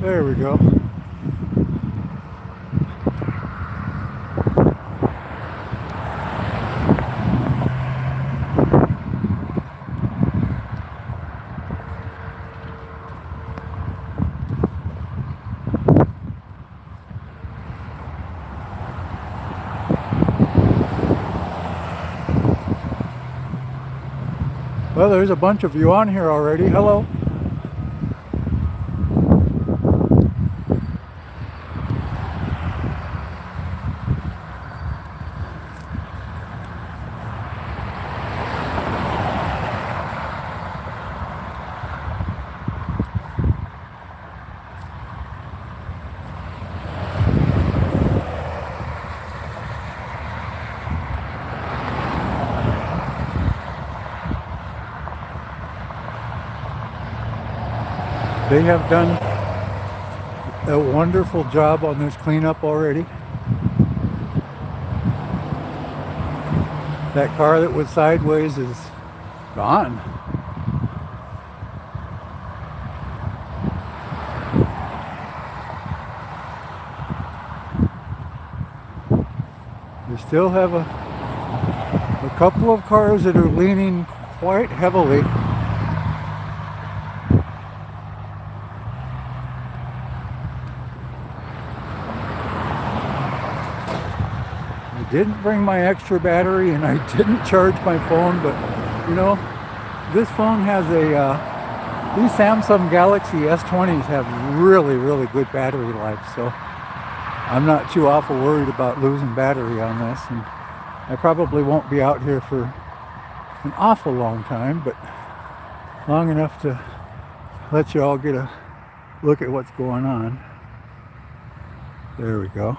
There we go. Well, there's a bunch of you on here already. Hello. They have done a wonderful job on this cleanup already. That car that was sideways is gone. We still have a couple of cars that are leaning quite heavily. I didn't bring my extra battery and I didn't charge my phone, but you know, this phone has these Samsung Galaxy S20s have really good battery life, so I'm not too awful worried about losing battery on this, and I probably won't be out here for an awful long time, but long enough to let you all get a look at what's going on. There we go.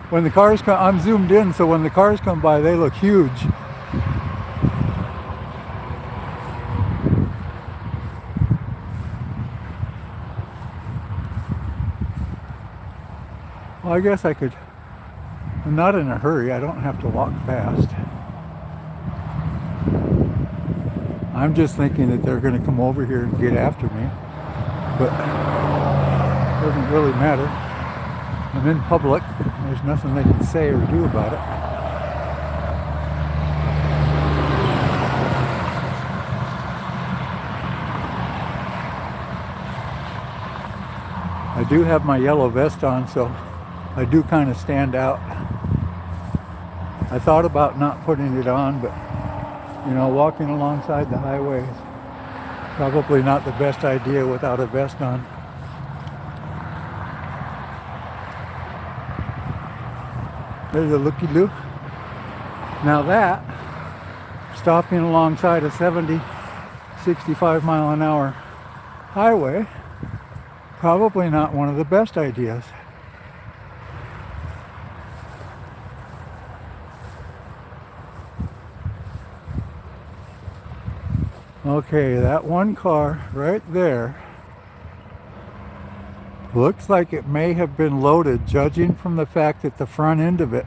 When the cars come, I'm zoomed in, so when the cars come by, they look huge. Well, I guess I could, I'm not in a hurry, I don't have to walk fast. I'm just thinking that they're going to come over here and get after me, but it doesn't really matter. I'm in public, there's nothing they can say or do about it. I do have my yellow vest on, so I do kind of stand out. I thought about not putting it on, but you know, walking alongside the highway is probably not the best idea without a vest on. There's a looky-loo. Now that, stopping alongside a 70, 65 mile an hour highway, probably not one of the best ideas. Okay, that one car right there looks like it may have been loaded, judging from the fact that the front end of it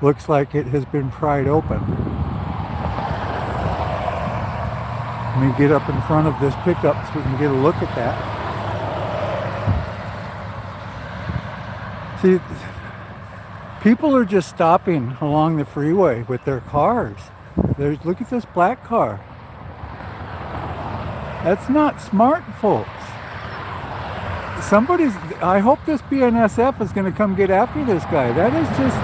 looks like it has been pried open. Let me get up in front of this pickup so we can get a look at that. See, people are just stopping along the freeway with their cars. Look at this black car. That's not smart, folks. I hope this BNSF is going to come get after this guy. That is just,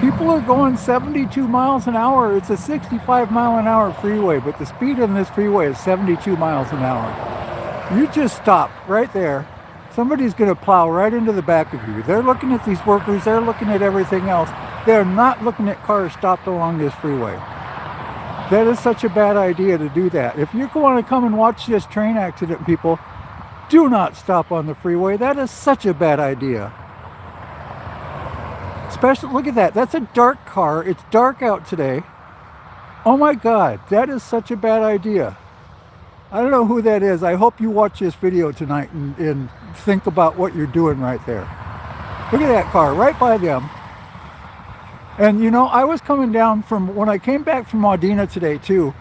people are going 72 miles an hour. It's a 65 mile an hour freeway, but the speed on this freeway is 72 miles an hour. You just stopped right there. Somebody's going to plow right into the back of you. They're looking at these workers. They're looking at everything else. They're not looking at cars stopped along this freeway. That is such a bad idea to do that. If you're going to come and watch this train accident, people, do not stop on the freeway. That is such a bad idea. Especially, look at that. That's a dark car. It's dark out today. Oh my God, that is such a bad idea. I don't know who that is. I hope you watch this video tonight and think about what you're doing right there. Look at that car right by them. And you know, I was coming down from, when I came back from Maudina today too,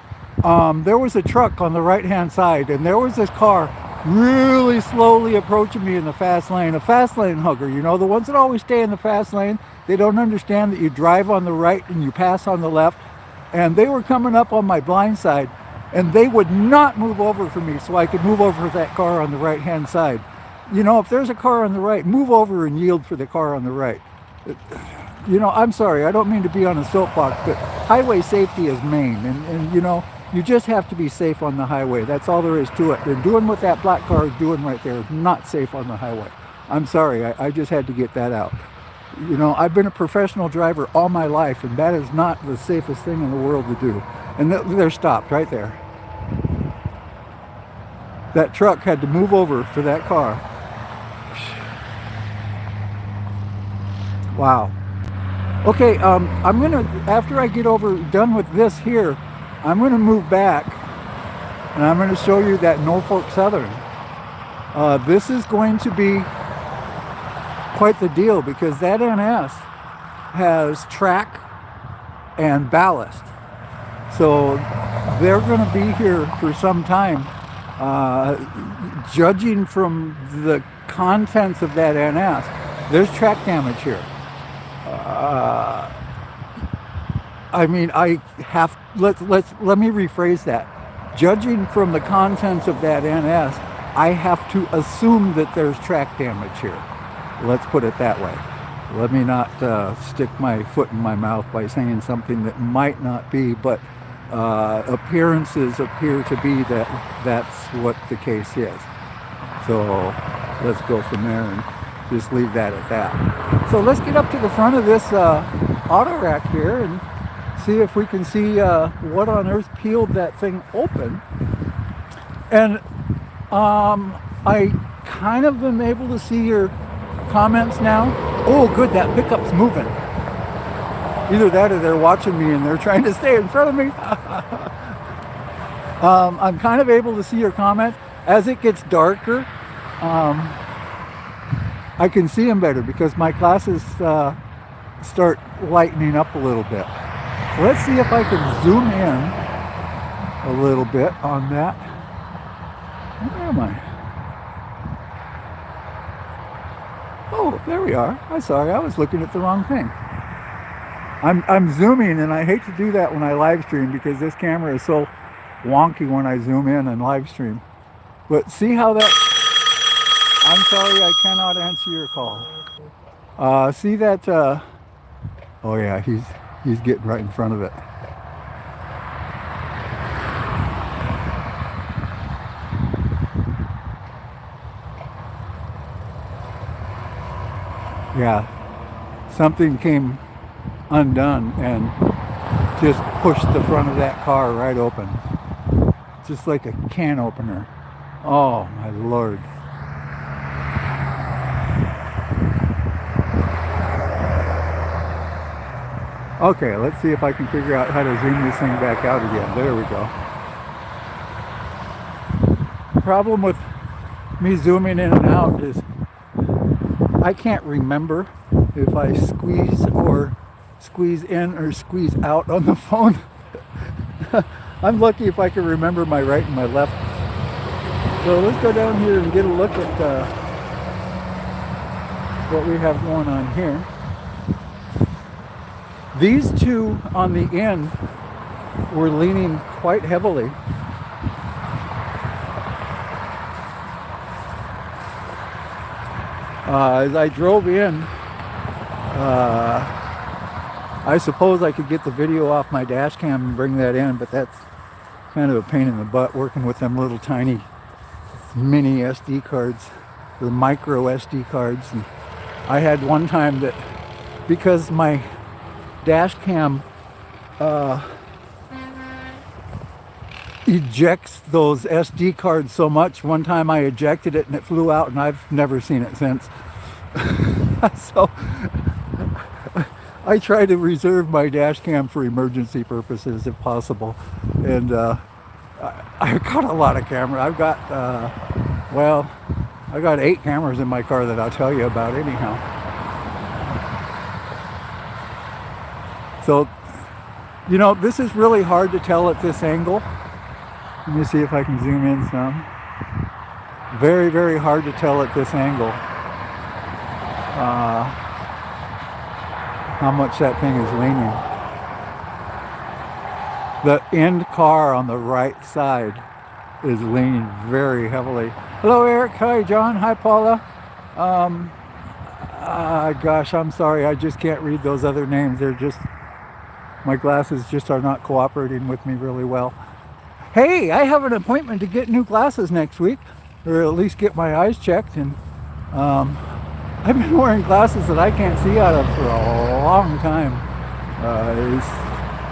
there was a truck on the right hand side, and there was this car really slowly approaching me in the fast lane, a fast lane hugger, you know, the ones that always stay in the fast lane. They don't understand that you drive on the right and you pass on the left. And they were coming up on my blind side, and they would not move over for me so I could move over to that car on the right hand side. You know, if there's a car on the right, move over and yield for the car on the right. You know, I'm sorry, I don't mean to be on a soapbox, but highway safety is main. And you know, you just have to be safe on the highway. That's all there is to it. They're doing what that black car is doing right there, not safe on the highway. I'm sorry, I just had to get that out. You know, I've been a professional driver all my life, and that is not the safest thing in the world to do. And they're stopped right there. That truck had to move over for that car. Wow. Okay, I'm gonna, after I get done with this here, I'm gonna move back, and I'm gonna show you that Norfolk Southern. This is going to be quite the deal, because that NS has track and ballast. So they're going to be here for some time. Judging from the contents of that NS, there's track damage here. I mean, let me rephrase that. Judging from the contents of that NS, I have to assume that there's track damage here. Let's put it that way. Let me not stick my foot in my mouth by saying something that might not be, but appearances appear to be that that's what the case is. So let's go from there and just leave that at that. So let's get up to the front of this auto rack here and see if we can see what on earth peeled that thing open. And I kind of am able to see your comments now. Oh good, that pickup's moving. Either that or they're watching me and they're trying to stay in front of me. I'm kind of able to see your comments. As it gets darker, I can see them better because my glasses start lightening up a little bit. Let's see if I can zoom in a little bit on that. Where am I? Oh, there we are. I'm sorry, I was looking at the wrong thing. I'm zooming, and I hate to do that when I live stream because this camera is so wonky when I zoom in and live stream. But see how that... I'm sorry, I cannot answer your call. See that... Oh yeah, he's getting right in front of it. Yeah, something came undone and just pushed the front of that car right open. Just like a can opener. Oh my Lord. Okay, let's see if I can figure out how to zoom this thing back out again. There we go. The problem with me zooming in and out is I can't remember if I squeeze in or squeeze out on the phone. I'm lucky if I can remember my right and my left. So let's go down here and get a look at what we have going on here. These two on the end were leaning quite heavily. As I drove in, I suppose I could get the video off my dash cam and bring that in, but that's kind of a pain in the butt working with them little tiny mini SD cards, or micro SD cards. And I had one time that, because my dash cam ejects those SD cards so much, one time I ejected it and it flew out, and I've never seen it since. So I try to reserve my dash cam for emergency purposes if possible. And I've got a lot of camera. I've got I've got 8 cameras in my car that I'll tell you about anyhow. So, you know, this is really hard to tell at this angle. Let me see if I can zoom in some. Very, very hard to tell at this angle how much that thing is leaning. The end car on the right side is leaning very heavily. Hello, Eric. Hi, John. Hi, Paula. Gosh, I'm sorry. I just can't read those other names. They're just, my glasses just are not cooperating with me really well. Hey, I have an appointment to get new glasses next week, or at least get my eyes checked. And I've been wearing glasses that I can't see out of for a long time.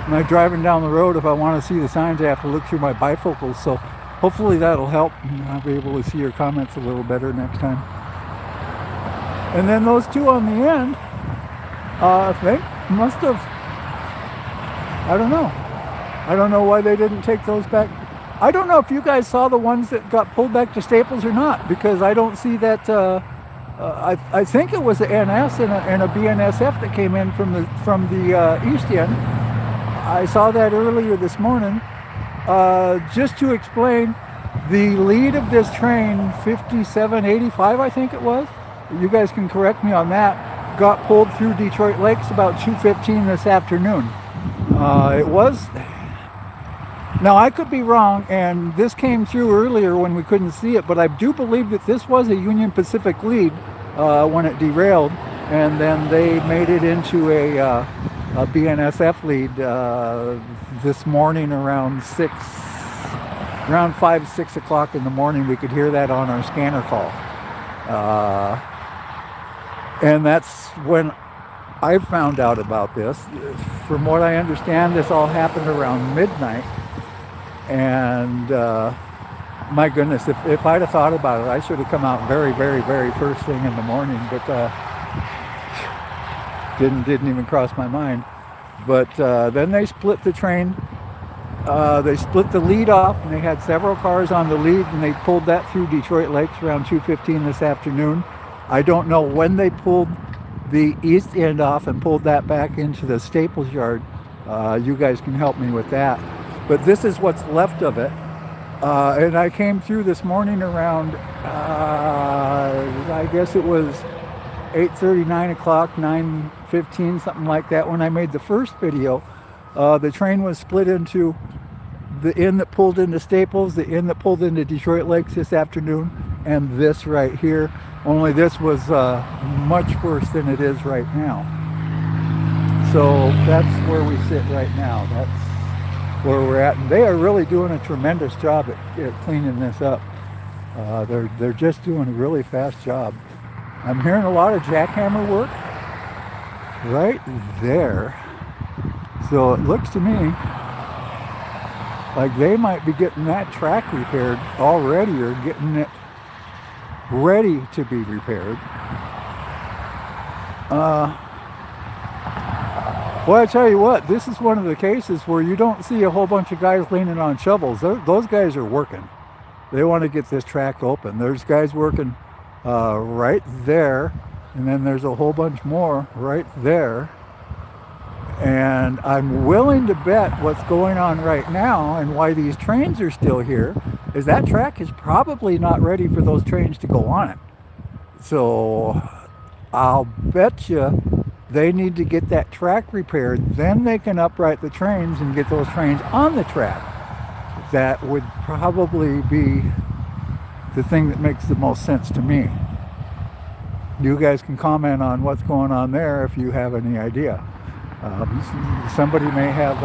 When I'm driving down the road, if I want to see the signs, I have to look through my bifocals. So hopefully that'll help, and I'll be able to see your comments a little better next time. And then those two on the end, they must have, I don't know. I don't know why they didn't take those back. I don't know if you guys saw the ones that got pulled back to Staples or not, because I don't see that. I think it was an NS and a BNSF that came in from the east end. I saw that earlier this morning. Just to explain, the lead of this train, 5785, I think it was, you guys can correct me on that, got pulled through Detroit Lakes about 2:15 this afternoon. It was, now I could be wrong, and this came through earlier when we couldn't see it, but I do believe that this was a Union Pacific lead when it derailed, and then they made it into a BNSF lead this morning around 5, 6 o'clock in the morning. We could hear that on our scanner call. And that's when I found out about this. From what I understand, this all happened around midnight. And my goodness, if I'd have thought about it, I should have come out very, very, very first thing in the morning. But didn't even cross my mind. But then they split the train. They split the lead off, and they had several cars on the lead, and they pulled that through Detroit Lakes around 2:15 this afternoon. I don't know when they pulled the east end off and pulled that back into the Staples yard. You guys can help me with that. But this is what's left of it. And I came through this morning around, I guess it was 8:30, 9 o'clock, 9:15, something like that, when I made the first video. The train was split into the end that pulled into Staples, the end that pulled into Detroit Lakes this afternoon, and this right here. Only this was much worse than it is right now. So that's where we sit right now. That's where we're at. And they are really doing a tremendous job at cleaning this up. They're just doing a really fast job. I'm hearing a lot of jackhammer work right there. So it looks to me like they might be getting that track repaired already, or getting it ready to be repaired. Well, I tell you what, this is one of the cases where you don't see a whole bunch of guys leaning on shovels. Those guys are working. They want to get this track open. There's guys working right there, and then there's a whole bunch more right there. And I'm willing to bet what's going on right now, and why these trains are still here, is that track is probably not ready for those trains to go on it. So I'll bet you they need to get that track repaired, then they can upright the trains and get those trains on the track. That would probably be the thing that makes the most sense to me. You guys can comment on what's going on there if you have any idea. Somebody may have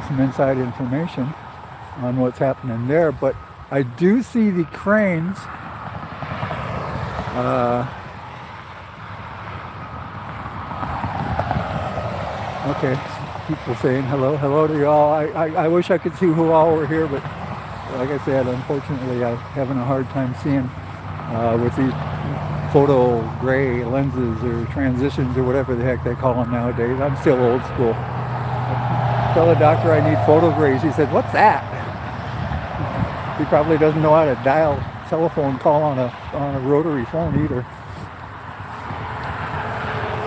some inside information on what's happening there, but I do see the cranes okay, people saying hello to y'all. I wish I could see who all were here, but like I said, unfortunately I'm having a hard time seeing with these photo gray lenses or transitions or whatever the heck they call them nowadays. I'm still old school. Tell the doctor I need photo grays. He said, "What's that?" He probably doesn't know how to dial telephone call on a rotary phone either.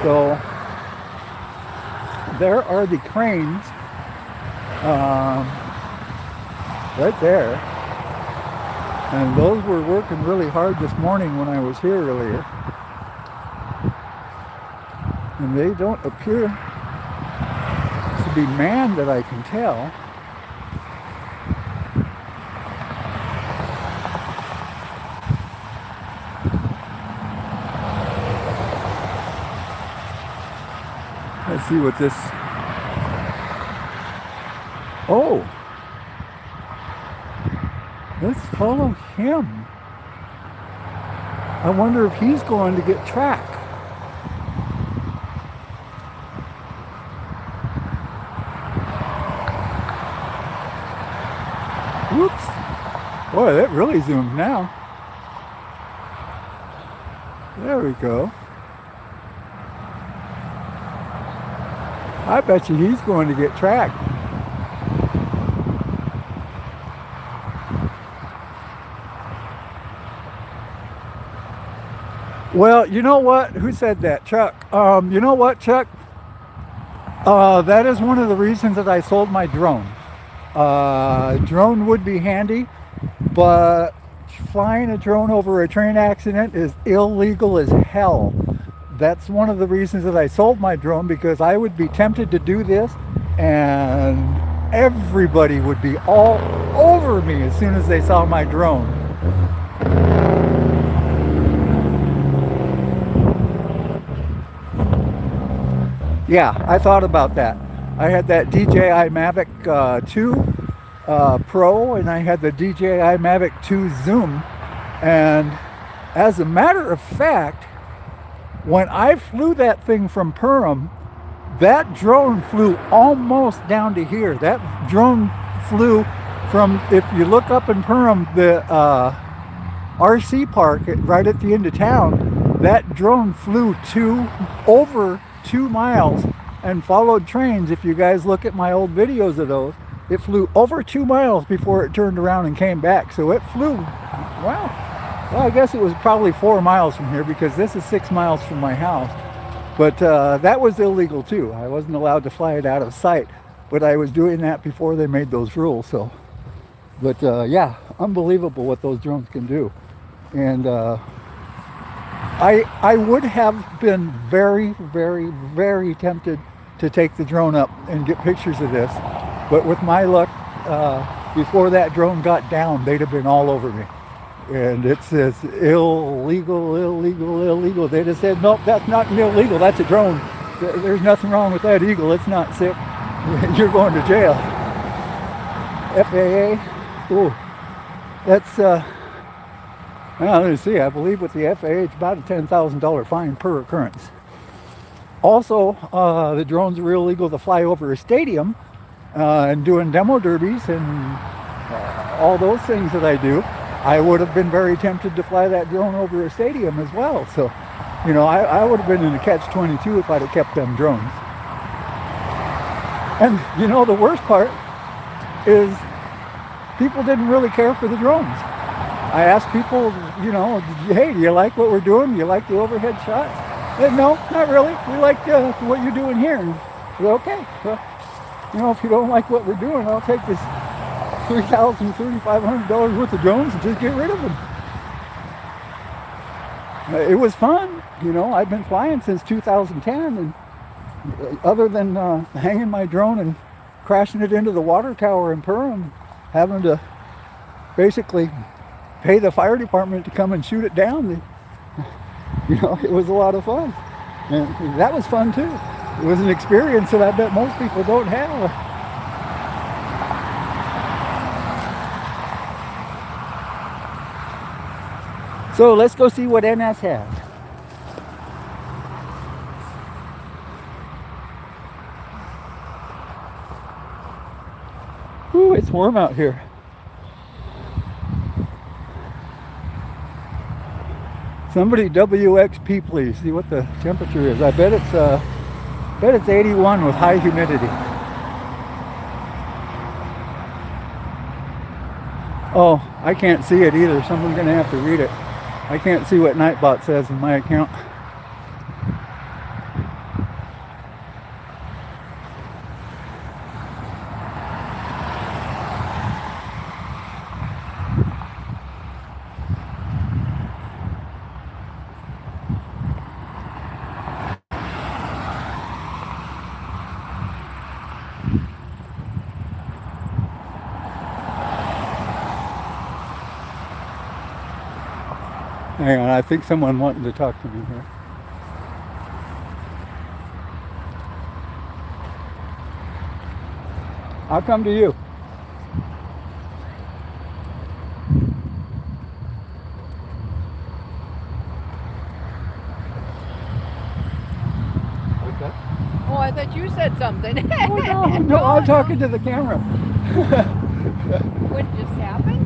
So there are the cranes right there. And those were working really hard this morning when I was here earlier. And they don't appear to be manned that I can tell. Let's see what this... Oh! Let's follow him. I wonder if he's going to get tracked. Whoops. Boy, that really zoomed now. There we go. I bet you he's going to get tracked. Well, you know what? Who said that? Chuck. You know what, Chuck? That is one of the reasons that I sold my drone. Drone would be handy, but flying a drone over a train accident is illegal as hell. That's one of the reasons that I sold my drone, because I would be tempted to do this and everybody would be all over me as soon as they saw my drone. Yeah, I thought about that. I had that DJI Mavic 2 Pro, and I had the DJI Mavic 2 Zoom. And as a matter of fact, when I flew that thing from Perham, that drone flew almost down to here. That drone flew from, if you look up in Perham, the RC park right at the end of town, that drone flew over 2 miles and followed trains. If you guys look at my old videos of those, it flew over 2 miles before it turned around and came back. So it flew, well, I guess it was probably 4 miles from here, because this is 6 miles from my house. But that was illegal too. I wasn't allowed to fly it out of sight, but I was doing that before they made those rules. So, but yeah, unbelievable what those drones can do. And I would have been very, very, very tempted to take the drone up and get pictures of this. But with my luck, before that drone got down, they'd have been all over me. And it says illegal, illegal, illegal. They just said, nope, that's not illegal. That's a drone. There's nothing wrong with that eagle. It's not sick. You're going to jail. FAA. Ooh, that's, well, let me see. I believe with the FAA, it's about a $10,000 fine per occurrence. Also, the drones are illegal to fly over a stadium and doing demo derbies and all those things that I do. I would have been very tempted to fly that drone over a stadium as well. So, you know, I would have been in a catch-22 if I'd have kept them drones. And, you know, the worst part is people didn't really care for the drones. I asked people, you know, hey, do you like what we're doing? Do you like the overhead shots? They said, no, not really. We like what you're doing here. And I said, okay, well, you know, if you don't like what we're doing, I'll take this $3,000, $3,500 worth of drones and just get rid of them. It was fun, you know. I've been flying since 2010, and other than hanging my drone and crashing it into the water tower in Perham, having to basically pay the fire department to come and shoot it down, you know, it was a lot of fun. And that was fun too. It was an experience that I bet most people don't have. So let's go see what NS has. Ooh, it's warm out here. Somebody WXP please, see what the temperature is. I bet it's 81 with high humidity. Oh, I can't see it either. Someone's gonna have to read it. I can't see what Nightbot says in my account. Hang on, I think someone wanted to talk to me here. I'll come to you. What's that? Oh, I thought you said something. Oh, no, I'm talking to the camera. What just happened?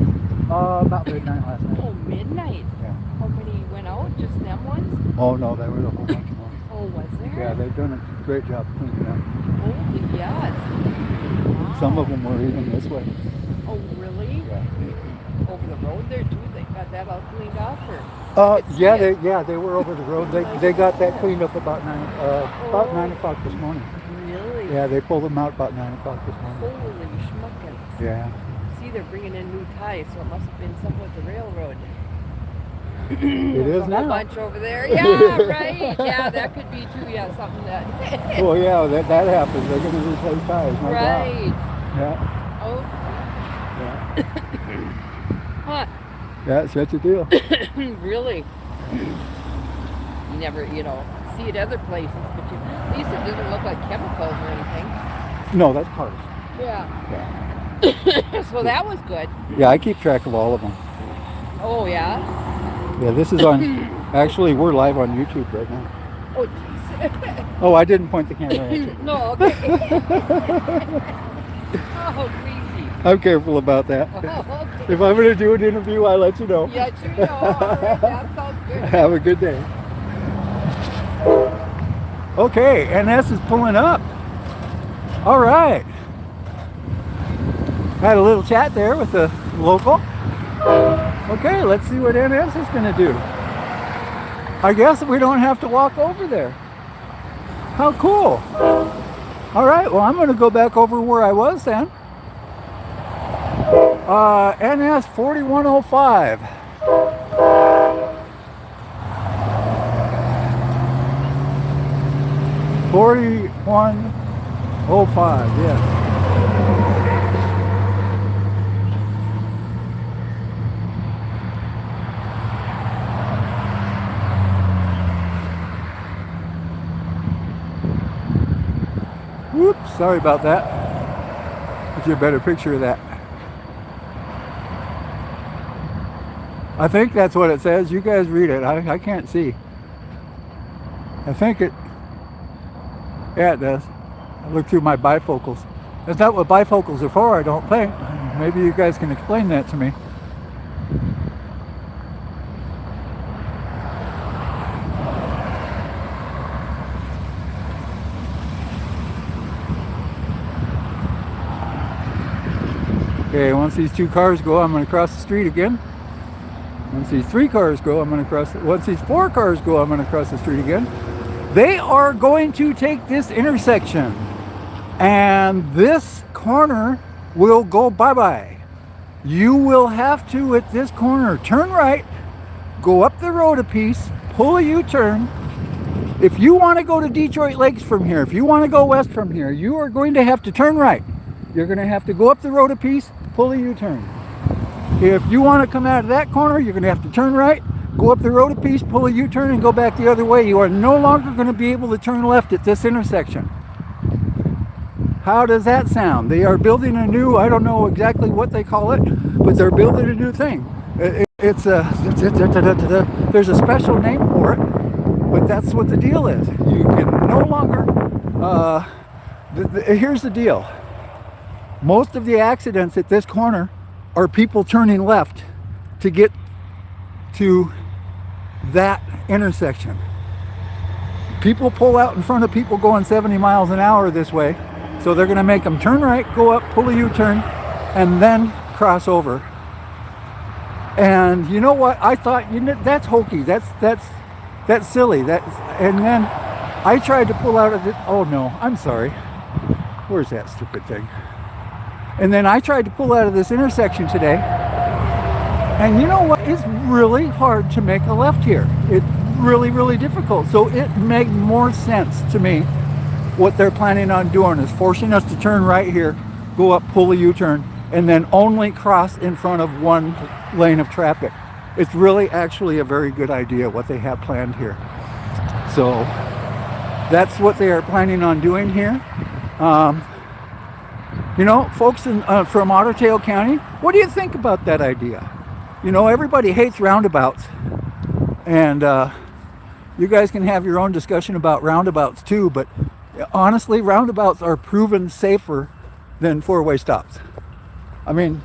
About midnight last night. Oh, midnight. Yeah. How many went out? Just them ones? Oh no, there was a whole bunch more. Oh, was there? Yeah, they've done a great job cleaning up. Holy yes. Wow. Some of them were even this way. Oh, really? Yeah. Over the road there too? They got that all cleaned up, or? Yeah, they were over the road. They got that cleaned up about 9 o'clock this morning. Really? Yeah, they pulled them out about 9 o'clock this morning. Holy schmuckins. Yeah. See, they're bringing in new ties, so it must have been something with the railroad. It is a now. whole bunch over there. Yeah, right. Yeah, that could be too. Yeah, something that. Well, yeah, that happens. They're going to replace ties. No Right. doubt. Yeah. Oh. Yeah. Huh. Yeah, it's such a deal. Really? You never, see it other places, but at least it doesn't look like chemicals or anything. No, that's cars. Yeah. Yeah. So that was good. Yeah, I keep track of all of them. Oh, yeah? Yeah, this is on. Actually, we're live on YouTube right now. Oh, jeez. Oh, I didn't point the camera at you. No, okay. Oh, crazy. I'm careful about that. Oh, okay. If I'm going to do an interview, I'll let you know. Yeah, you know. All right, that sounds good. Have a good day. Okay, NS is pulling up. All right. Had a little chat there with the local. Okay, let's see what NS is going to do. I guess we don't have to walk over there. How cool. All right, well, I'm going to go back over where I was then. NS 4105. Yes. Whoops, sorry about that. Get you a better picture of that. I think that's what it says. You guys read it. I can't see. I think it... Yeah, it does. I look through my bifocals. That's not what bifocals are for, I don't think. Maybe you guys can explain that to me. Okay, once these 2 cars go, I'm going to cross the street again. Once these 3 cars go, I'm going to cross it. Once these 4 cars go, I'm going to cross the street again. They are going to take this intersection. And this corner will go bye-bye. You will have to, at this corner, turn right, go up the road a piece, pull a U-turn. If you want to go to Detroit Lakes from here, if you want to go west from here, you are going to have to turn right. You're going to have to go up the road a piece, pull a U-turn. If you want to come out of that corner, you're going to have to turn right, go up the road a piece, pull a U-turn, and go back the other way. You are no longer going to be able to turn left at this intersection. How does that sound? They are building a new, I don't know exactly what they call it, but they're building a new thing. There's a special name for it, but that's what the deal is. You can no longer, here's the deal. Most of the accidents at this corner are people turning left to get to that intersection. People pull out in front of people going 70 miles an hour this way, so they're going to make them turn right, go up, pull a U-turn, and then cross over. And you know what? I thought, that's hokey. That's silly. And then I tried to pull out of it. Oh no, I'm sorry. Where's that stupid thing? And then I tried to pull out of this intersection today, and you know what? It's really hard to make a left here. It's really, really difficult. So it made more sense to me what they're planning on doing is forcing us to turn right here, go up, pull a U-turn, and then only cross in front of one lane of traffic. It's really actually a very good idea what they have planned here. So that's what they are planning on doing here. You know, folks from Otter County, what do you think about that idea? You know, everybody hates roundabouts, and you guys can have your own discussion about roundabouts too, but honestly, roundabouts are proven safer than four-way stops. I mean,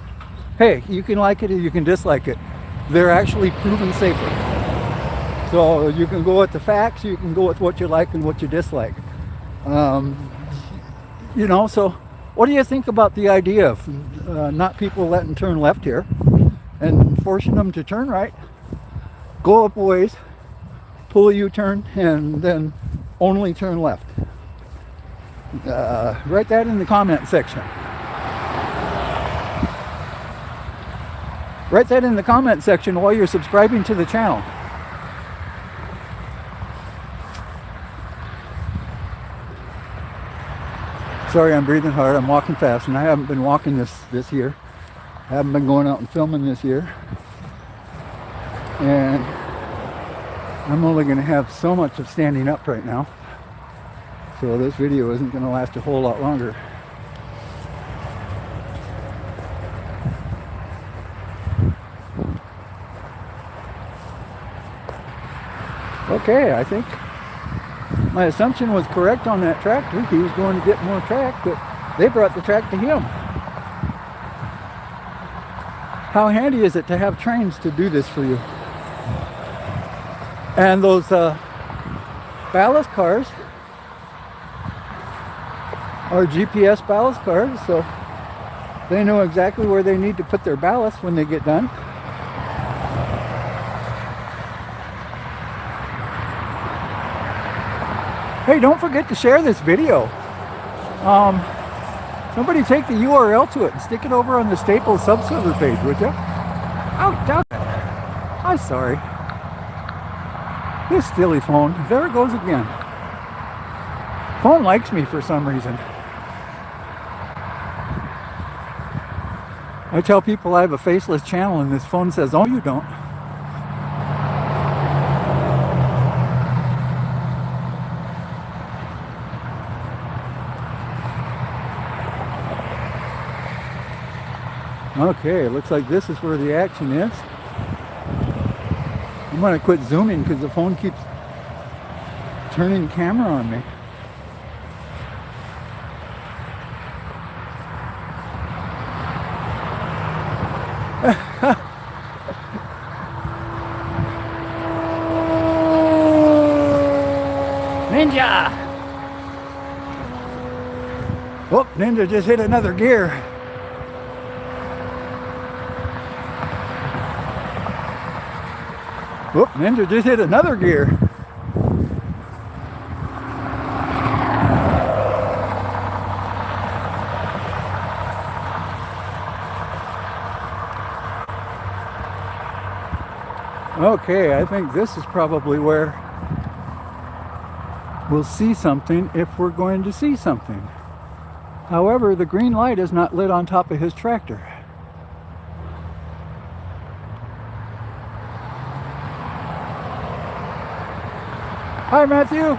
hey, you can like it or you can dislike it. They're actually proven safer. So you can go with the facts, you can go with what you like and what you dislike. You know, so what do you think about the idea of not people letting turn left here and forcing them to turn right, go up a ways, pull a U-turn, and then only turn left? Write that in the comment section. Write that in the comment section while you're subscribing to the channel. Sorry, I'm breathing hard. I'm walking fast, and I haven't been walking this year. I haven't been going out and filming this year. And I'm only going to have so much of standing up right now. So this video isn't going to last a whole lot longer. Okay, I think my assumption was correct on that tractor. He was going to get more track, but they brought the track to him. How handy is it to have trains to do this for you? And those ballast cars are GPS ballast cars, so they know exactly where they need to put their ballast when they get done. Hey, don't forget to share this video. Somebody take the URL to it and stick it over on the Staples subserver page, would you? Oh, damn it. I'm sorry. This silly phone. There it goes again. Phone likes me for some reason. I tell people I have a faceless channel and this phone says, oh, you don't. Okay, it looks like this is where the action is. I'm going to quit zooming because the phone keeps turning camera on me. Ninja! Oh, Ninja just hit another gear. Whoop, Ninja just hit another gear. Okay, I think this is probably where we'll see something if we're going to see something. However, the green light is not lit on top of his tractor. Hi, Matthew.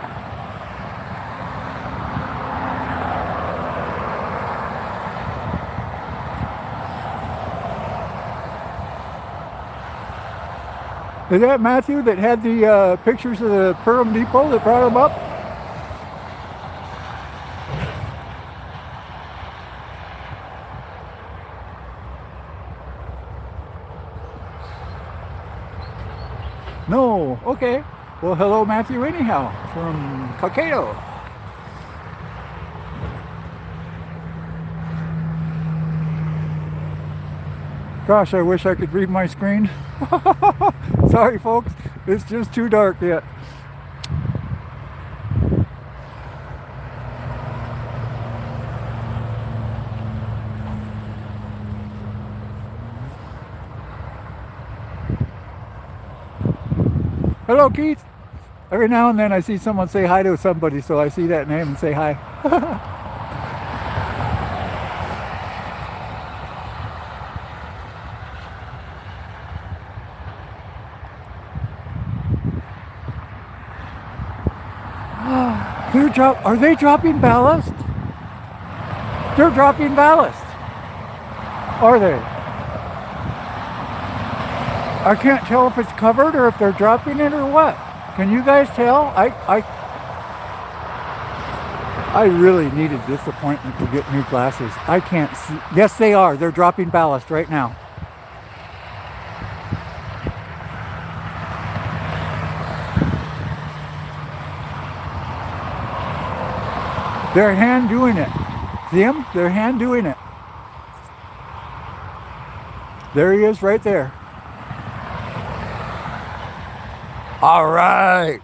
Is that Matthew that had the pictures of the Perham Depot that brought him up? No. Okay. Well, hello, Matthew, anyhow, from Cokato. Gosh, I wish I could read my screen. Sorry, folks. It's just too dark yet. Hello, Keith. Every now and then I see someone say hi to somebody, so I see that name and say hi. Are they dropping ballast? They're dropping ballast. Are they? I can't tell if it's covered or if they're dropping it or what. Can you guys tell? I really needed this appointment to get new glasses. I can't see. Yes, they are. They're dropping ballast right now. They're hand doing it. See him? They're hand doing it. There he is right there. All right.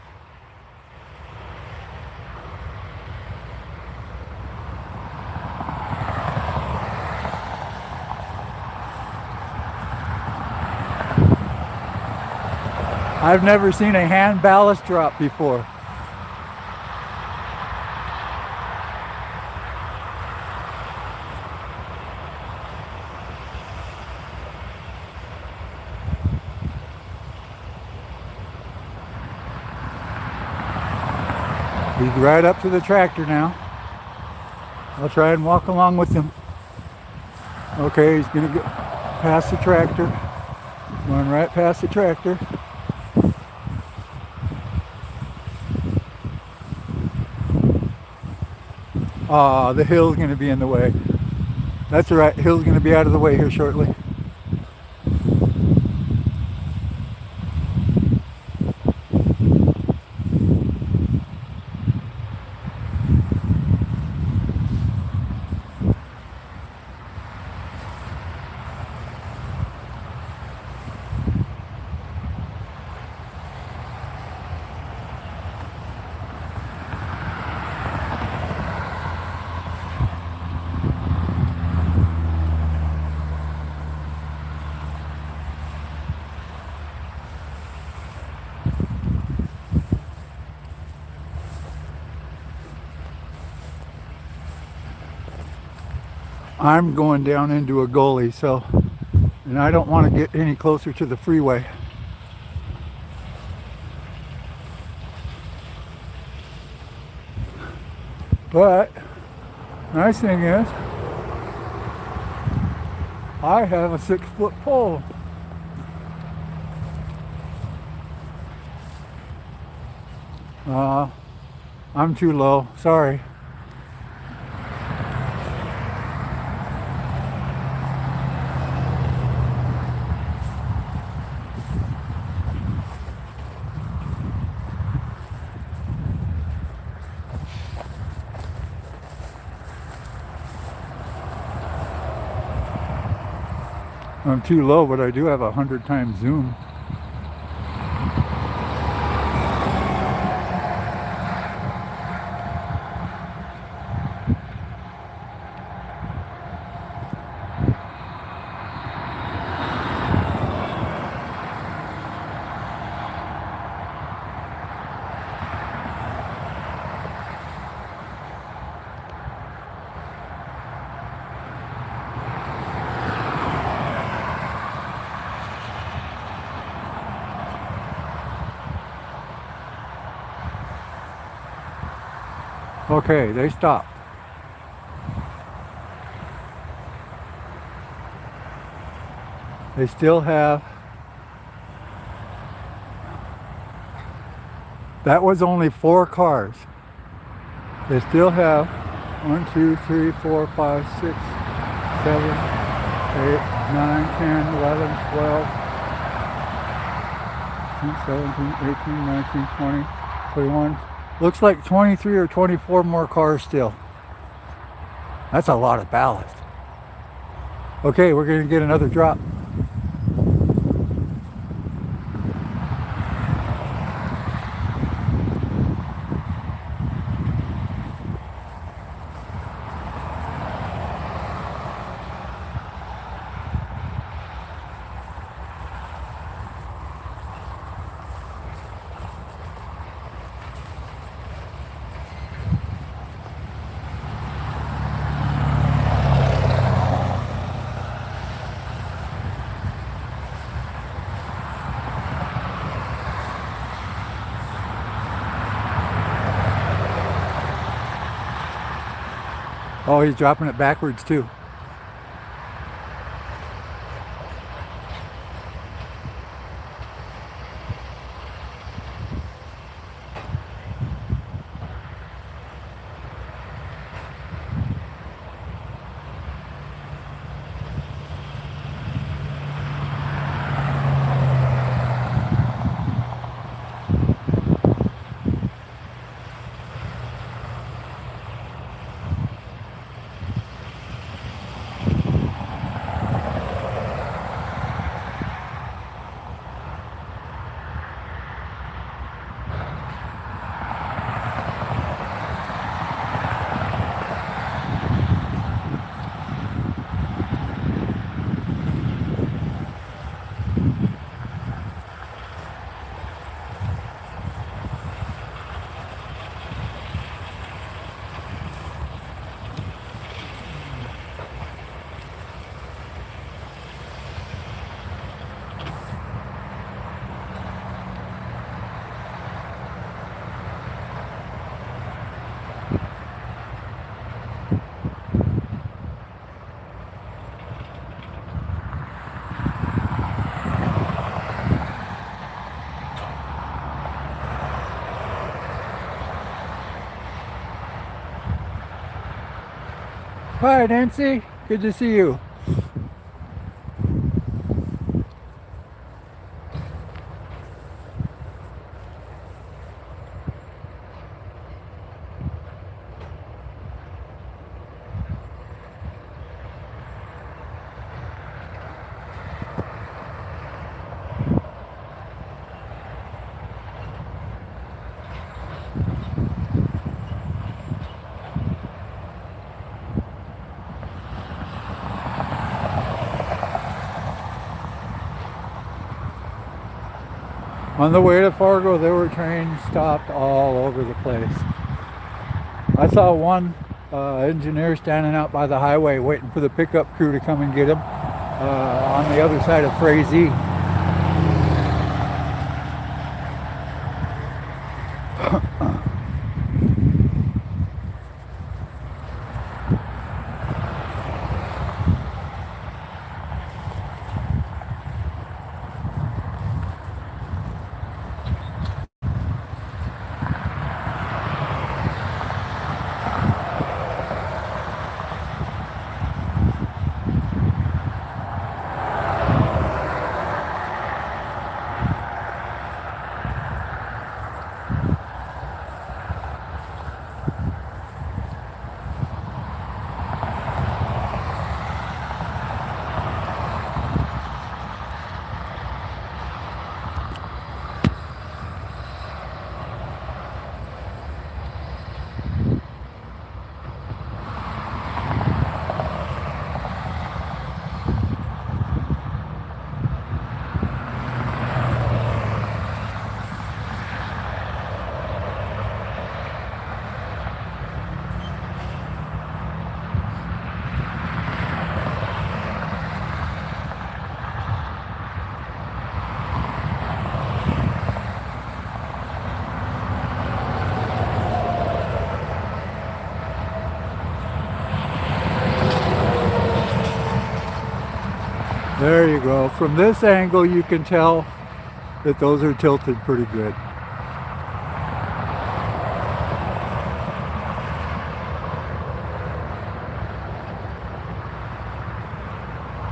I've never seen a hand ballast drop before. He's right up to the tractor now. I'll try and walk along with him. Okay, he's gonna get past the tractor. Going right past the tractor. Ah, the hill's gonna be in the way. That's all right, hill's gonna be out of the way here shortly. I'm going down into a gully, and I don't want to get any closer to the freeway. But nice thing is, I have a 6-foot pole. I'm too low, sorry. I'm too low, but I do have 100 times zoom. Okay, they stopped. They still have, that was only 4 cars. They still have 1, 2, 3, 4, 5, 6, 7, 8, 9, 10, 11, 12, 17, 18, 19, 20, 21. Looks like 23 or 24 more cars still. That's a lot of ballast. Okay, we're going to get another drop. Oh, he's dropping it backwards too. Hi, Nancy. Good to see you. On the way to Fargo, there were trains stopped all over the place. I saw one engineer standing out by the highway waiting for the pickup crew to come and get him on the other side of Frazee. There you go. From this angle, you can tell that those are tilted pretty good.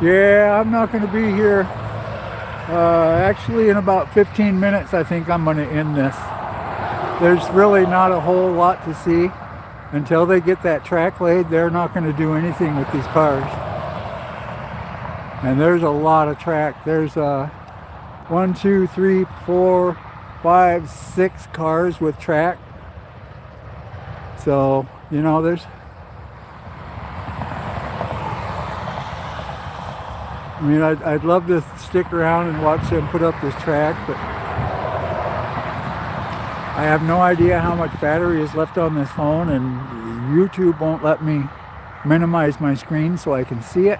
Yeah, I'm not going to be here. Actually, in about 15 minutes, I think I'm going to end this. There's really not a whole lot to see. Until they get that track laid, they're not going to do anything with these cars. And there's a lot of track. There's 1, 2, 3, 4, 5, 6 cars with track. So, you know, there's... I mean, I'd love to stick around and watch them put up this track, but I have no idea how much battery is left on this phone, and YouTube won't let me minimize my screen so I can see it.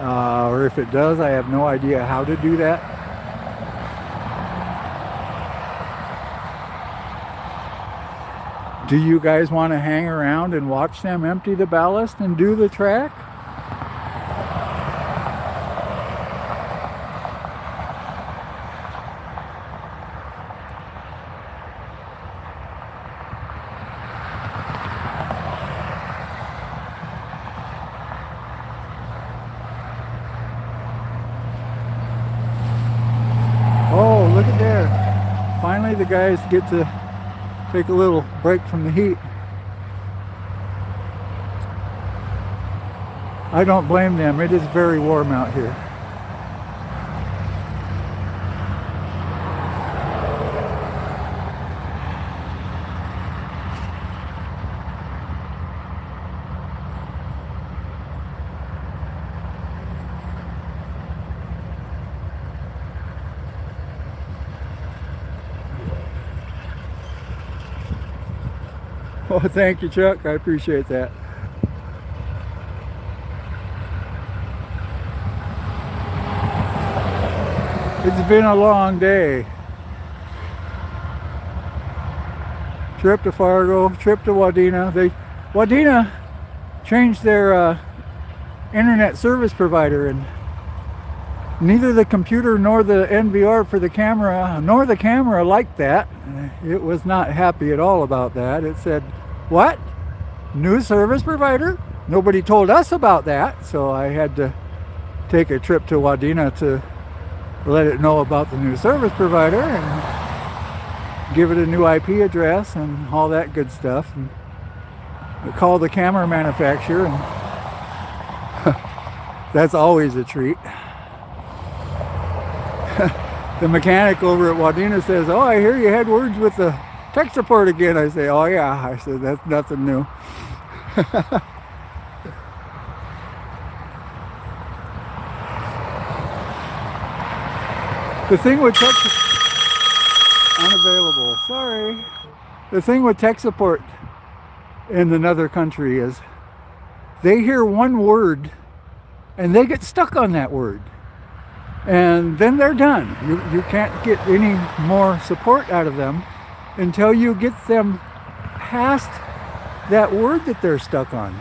Or if it does, I have no idea how to do that. Do you guys want to hang around and watch them empty the ballast and do the track? Oh, look at there. Finally the guys get to take a little break from the heat. I don't blame them. It is very warm out here. Oh, thank you, Chuck. I appreciate that. It's been a long day. Trip to Fargo, trip to Wadena. Wadena changed their internet service provider, and neither the computer nor the NVR for the camera nor the camera liked that. It was not happy at all about that. It said, "What? New service provider? Nobody told us about that." So I had to take a trip to Wadena to let it know about the new service provider and give it a new IP address and all that good stuff. And call the camera manufacturer, and that's always a treat. The mechanic over at Wadena says, "Oh, I hear you had words with the tech support again." I say, "Oh yeah." I said, "That's nothing new." The thing with tech unavailable. Sorry. The thing with tech support in another country is they hear one word and they get stuck on that word. And then they're done. You can't get any more support out of them until you get them past that word that they're stuck on.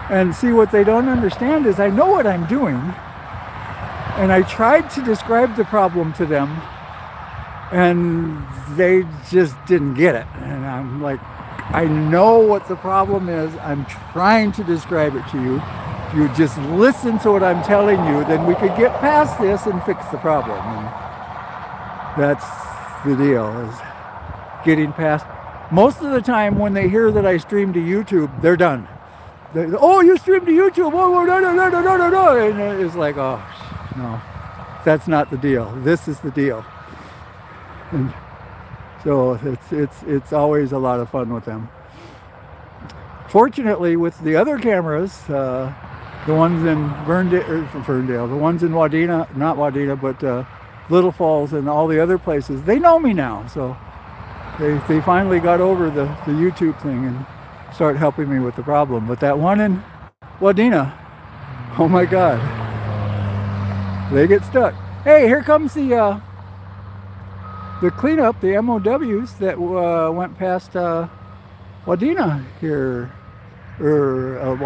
And see, what they don't understand is I know what I'm doing, and I tried to describe the problem to them, and they just didn't get it. And I'm like, I know what the problem is. I'm trying to describe it to you. If you just listen to what I'm telling you, then we could get past this and fix the problem. And that's the deal, is getting past. Most of the time when they hear that I stream to YouTube, they're done. Oh, you stream to YouTube? Oh, no. And it's like, oh, no, that's not the deal. This is the deal. And so it's always a lot of fun with them. Fortunately, with the other cameras, the ones in Ferndale, the ones in Wadena, not Wadena, but Little Falls and all the other places, they know me now. So they finally got over the YouTube thing and started helping me with the problem. But that one in Wadena, oh my God, they get stuck. Hey, here comes the cleanup, the MOWs that went past Wadena here, or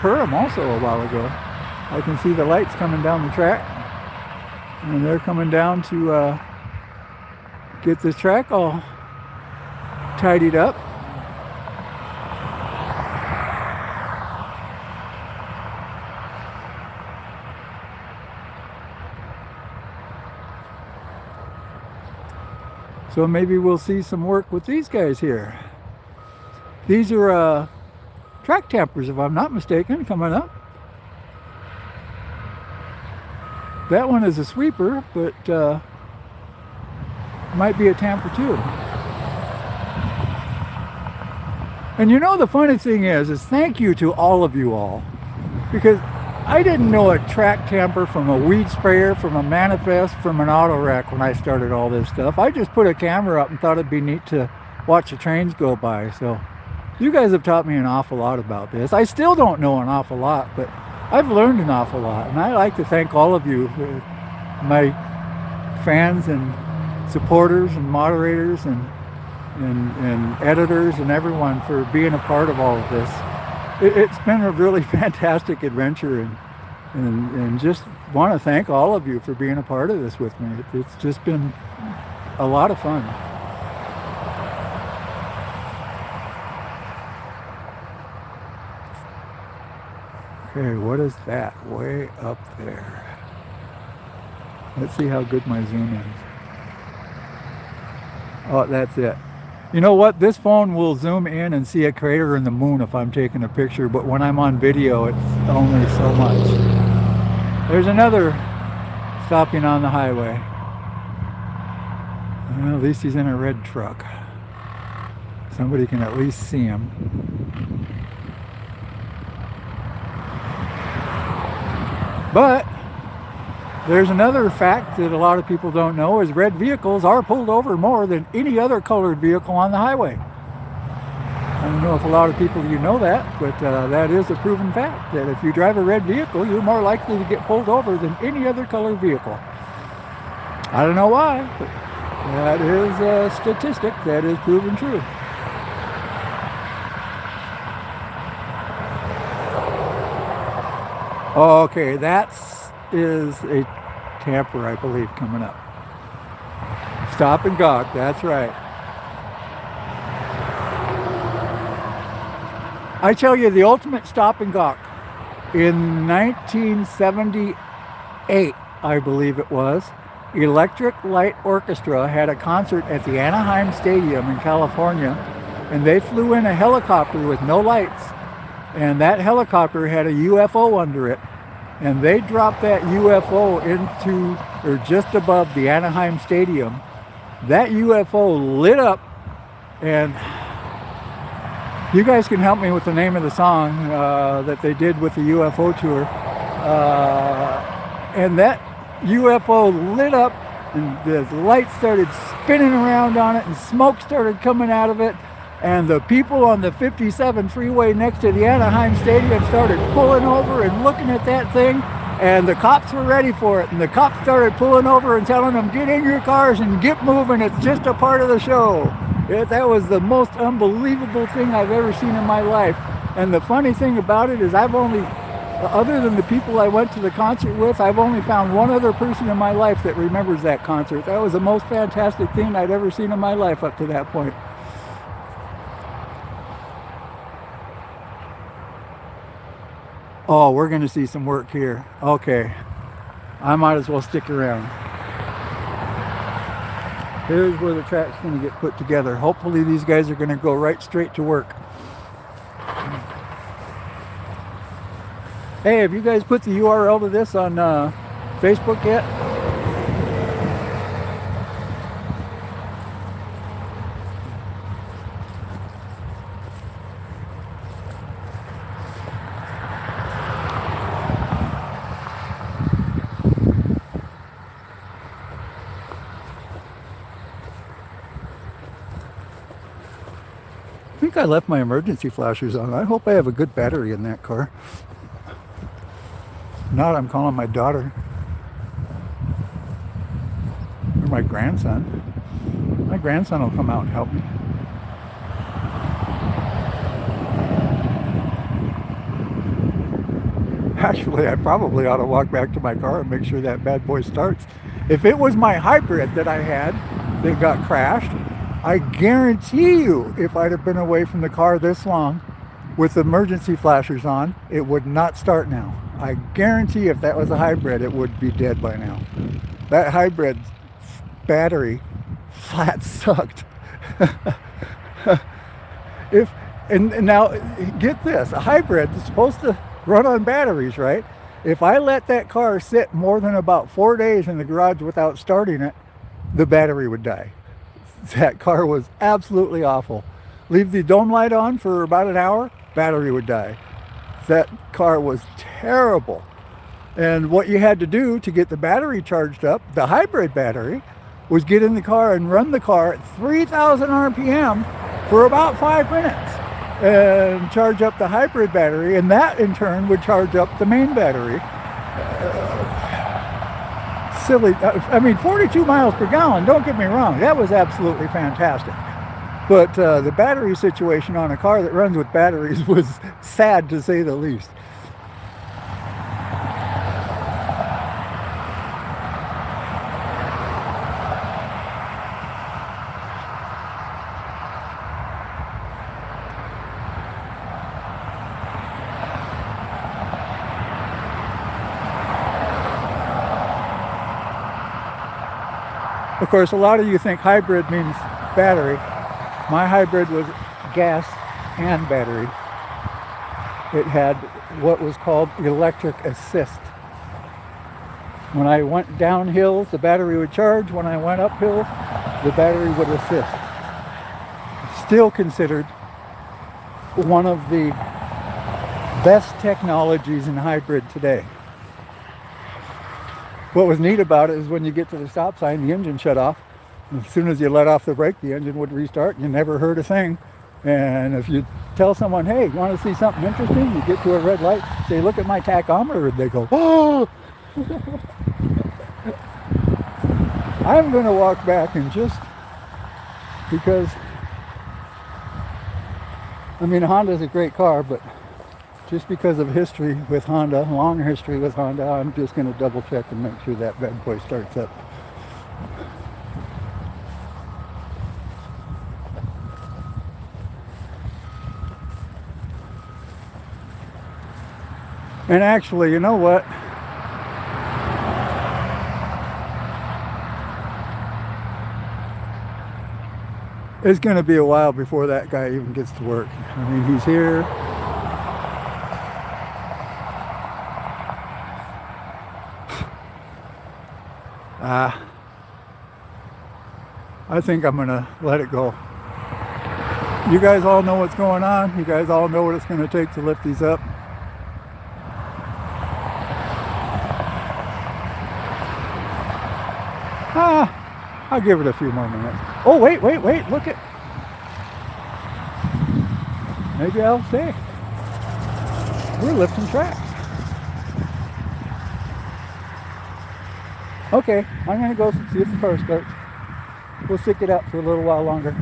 Perham also a while ago. I can see the lights coming down the track, and they're coming down to get this track all tidied up. So maybe we'll see some work with these guys here. These are track tampers, if I'm not mistaken, coming up. That one is a sweeper, but might be a tamper too. And you know, the funny thing is thank you to all of you all, because I didn't know a track tamper from a weed sprayer, from a manifest, from an auto rack when I started all this stuff. I just put a camera up and thought it'd be neat to watch the trains go by. So you guys have taught me an awful lot about this. I still don't know an awful lot, but I've learned an awful lot. And I like to thank all of you, my fans and supporters and moderators, and and editors and everyone for being a part of all of this. It's been a really fantastic adventure, and just want to thank all of you for being a part of this with me. It's just been a lot of fun. Okay, what is that way up there? Let's see how good my zoom is. Oh, that's it. You know what? This phone will zoom in and see a crater in the moon if I'm taking a picture, but when I'm on video, it's only so much. There's another stopping on the highway. Well, at least he's in a red truck. Somebody can at least see him. But there's another fact that a lot of people don't know is red vehicles are pulled over more than any other colored vehicle on the highway. I don't know if a lot of people you know that, but that is a proven fact, that if you drive a red vehicle, you're more likely to get pulled over than any other colored vehicle. I don't know why, but that is a statistic that is proven true. Okay, that is a camper, I believe, coming up. Stop and gawk, that's right. I tell you, the ultimate stop and gawk. In 1978, I believe it was, Electric Light Orchestra had a concert at the Anaheim Stadium in California, and they flew in a helicopter with no lights. And that helicopter had a UFO under it, and they dropped that UFO into, or just above the Anaheim Stadium. That UFO lit up, and you guys can help me with the name of the song that they did with the UFO tour. And that UFO lit up, and the lights started spinning around on it, and smoke started coming out of it. And the people on the 57 freeway next to the Anaheim Stadium started pulling over and looking at that thing, and the cops were ready for it. And the cops started pulling over and telling them, get in your cars and get moving, it's just a part of the show. That was the most unbelievable thing I've ever seen in my life. And the funny thing about it is I've only, other than the people I went to the concert with, I've only found one other person in my life that remembers that concert. That was the most fantastic thing I'd ever seen in my life up to that point. Oh, we're going to see some work here. Okay. I might as well stick around. Here's where the track's going to get put together. Hopefully these guys are going to go right straight to work. Hey, have you guys put the URL to this on Facebook yet? I think I left my emergency flashers on. I hope I have a good battery in that car. If not, I'm calling my daughter. Or my grandson. My grandson will come out and help me. Actually, I probably ought to walk back to my car and make sure that bad boy starts. If it was my hybrid that I had that got crashed, I guarantee you, if I'd have been away from the car this long with emergency flashers on, it would not start now. I guarantee if that was a hybrid, it would be dead by now. That hybrid battery flat sucked. And now, get this, a hybrid is supposed to run on batteries, right? If I let that car sit more than about 4 days in the garage without starting it, the battery would die. That car was absolutely awful. Leave the dome light on for about an hour, battery would die. That car was terrible. And what you had to do to get the battery charged up, the hybrid battery, was get in the car and run the car at 3,000 RPM for about 5 minutes and charge up the hybrid battery, and that in turn would charge up the main battery. Silly. I mean, 42 miles per gallon, don't get me wrong, that was absolutely fantastic. But the battery situation on a car that runs with batteries was sad to say the least. Of course, a lot of you think hybrid means battery. My hybrid was gas and battery. It had what was called electric assist. When I went down hills, the battery would charge. When I went up hills, the battery would assist. Still considered one of the best technologies in hybrid today. What was neat about it is when you get to the stop sign, the engine shut off. As soon as you let off the brake, the engine would restart. You never heard a thing. And if you tell someone, hey, you want to see something interesting? You get to a red light, say, look at my tachometer, and they go, oh! I'm going to walk back and just, because, I mean, Honda's a great car, but just because of history with Honda, long history with Honda, I'm just going to double check and make sure that bad boy starts up. And actually, you know what? It's going to be a while before that guy even gets to work. I mean, he's here. I think I'm going to let it go. You guys all know what's going on. You guys all know what it's going to take to lift these up. I'll give it a few more minutes. Oh, wait, look at. Maybe I'll say. We're lifting tracks. Okay, I'm going to go see if the car starts. We'll stick it out for a little while longer.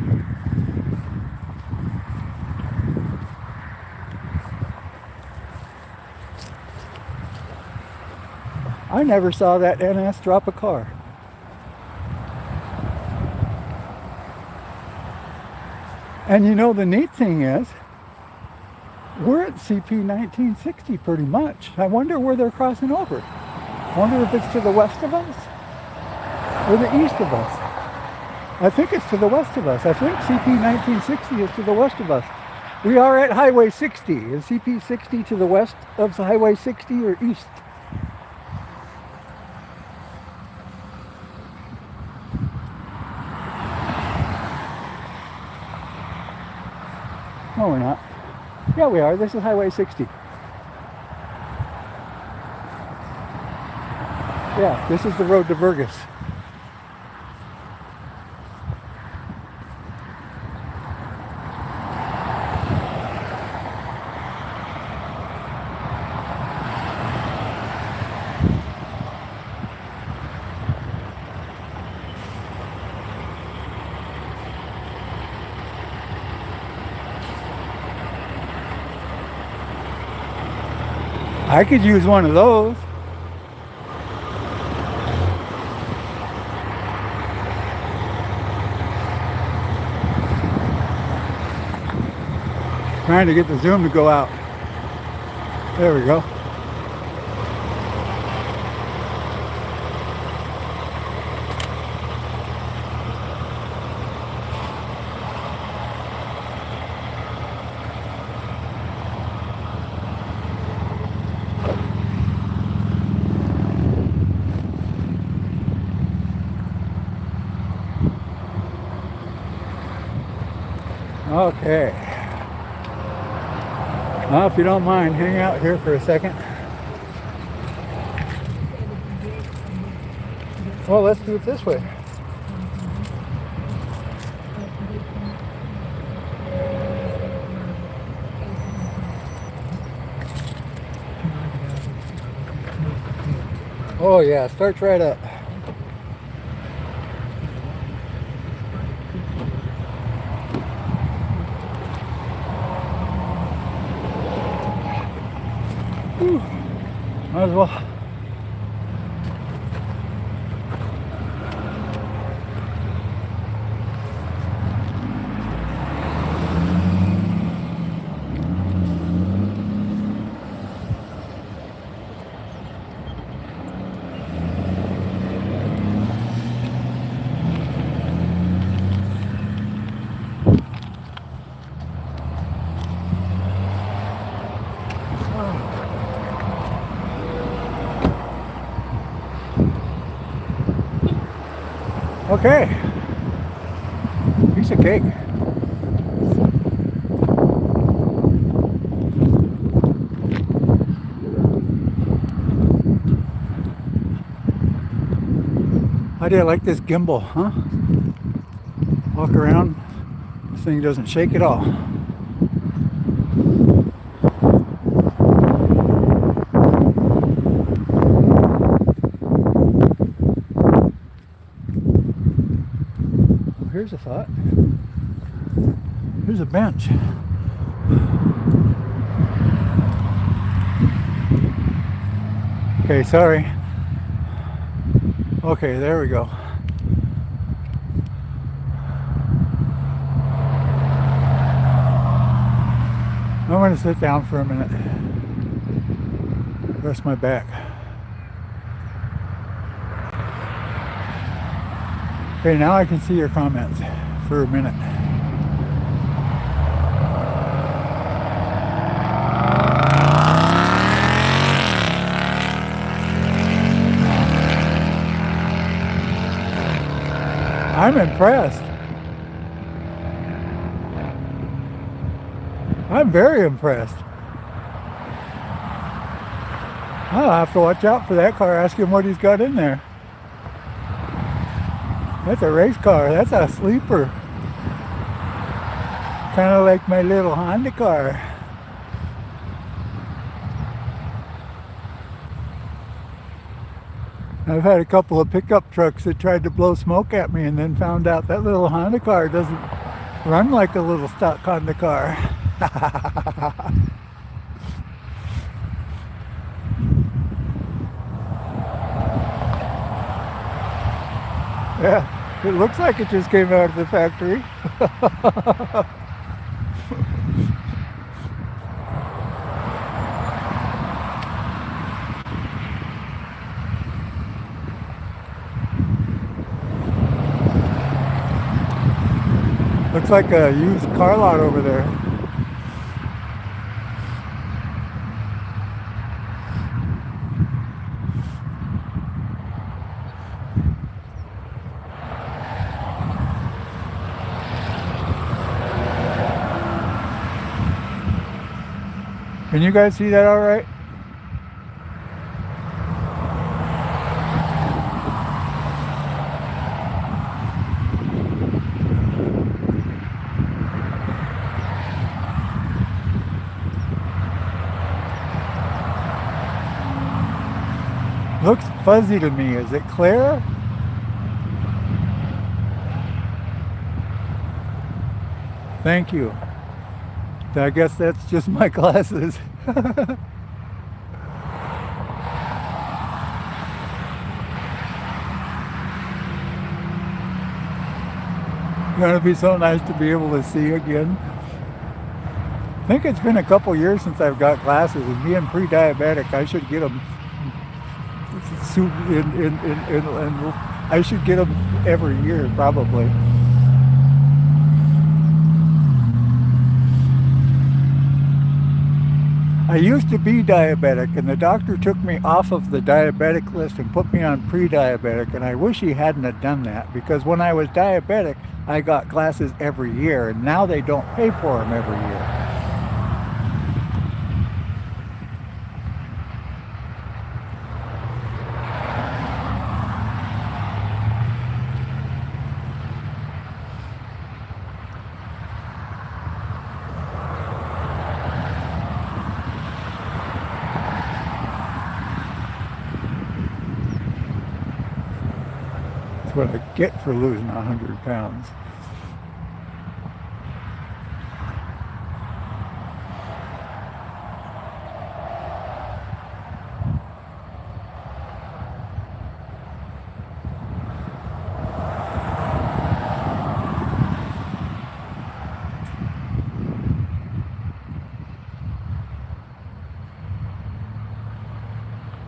I never saw that NS drop a car. And you know, the neat thing is, we're at CP 1960 pretty much. I wonder where they're crossing over. I wonder if it's to the west of us or the east of us. I think it's to the west of us. I think CP 1960 is to the west of us. We are at Highway 60. Is CP 60 to the west of Highway 60 or east? No, we're not. Yeah, we are. This is Highway 60. Yeah, this is the road to Vergas. I could use one of those. Trying to get the zoom to go out. There we go. Okay. Well, if you don't mind, hang out here for a second. Well, let's do it this way. Oh yeah, starts right up. Might as well. Okay, piece of cake. How do you like this gimbal, huh? Walk around, this thing doesn't shake at all. Here's a thought. Here's a bench. Okay, sorry. Okay, there we go. I'm going to sit down for a minute. Rest my back. Okay, now I can see your comments for a minute. I'm impressed. I'm very impressed. I'll have to watch out for that car. Ask him what he's got in there. That's a race car. That's a sleeper. Kind of like my little Honda car. I've had a couple of pickup trucks that tried to blow smoke at me and then found out that little Honda car doesn't run like a little stock Honda car. Yeah, it looks like it just came out of the factory. Looks like a used car lot over there. Can you guys see that all right? Looks fuzzy to me. Is it clear? Thank you. I guess that's just my glasses. Gonna be so nice to be able to see again. I think it's been a couple years since I've got glasses, and being pre-diabetic, I should get them. And I should get them every year, probably. I used to be diabetic, and the doctor took me off of the diabetic list and put me on pre-diabetic, and I wish he hadn't have done that, because when I was diabetic, I got glasses every year, and now they don't pay for them every year. What I get for losing 100 pounds.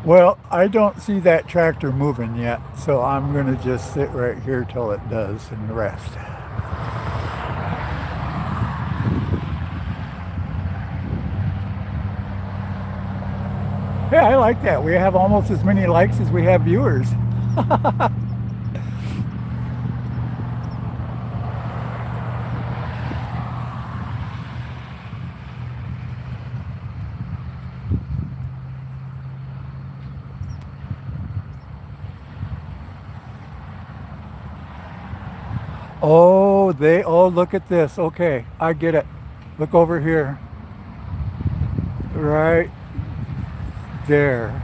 Well, I don't see that tractor moving yet, so I'm going to just sit right here till it does and rest. Yeah, I like that. We have almost as many likes as we have viewers. Oh, look at this. Okay, I get it. Look over here. Right there.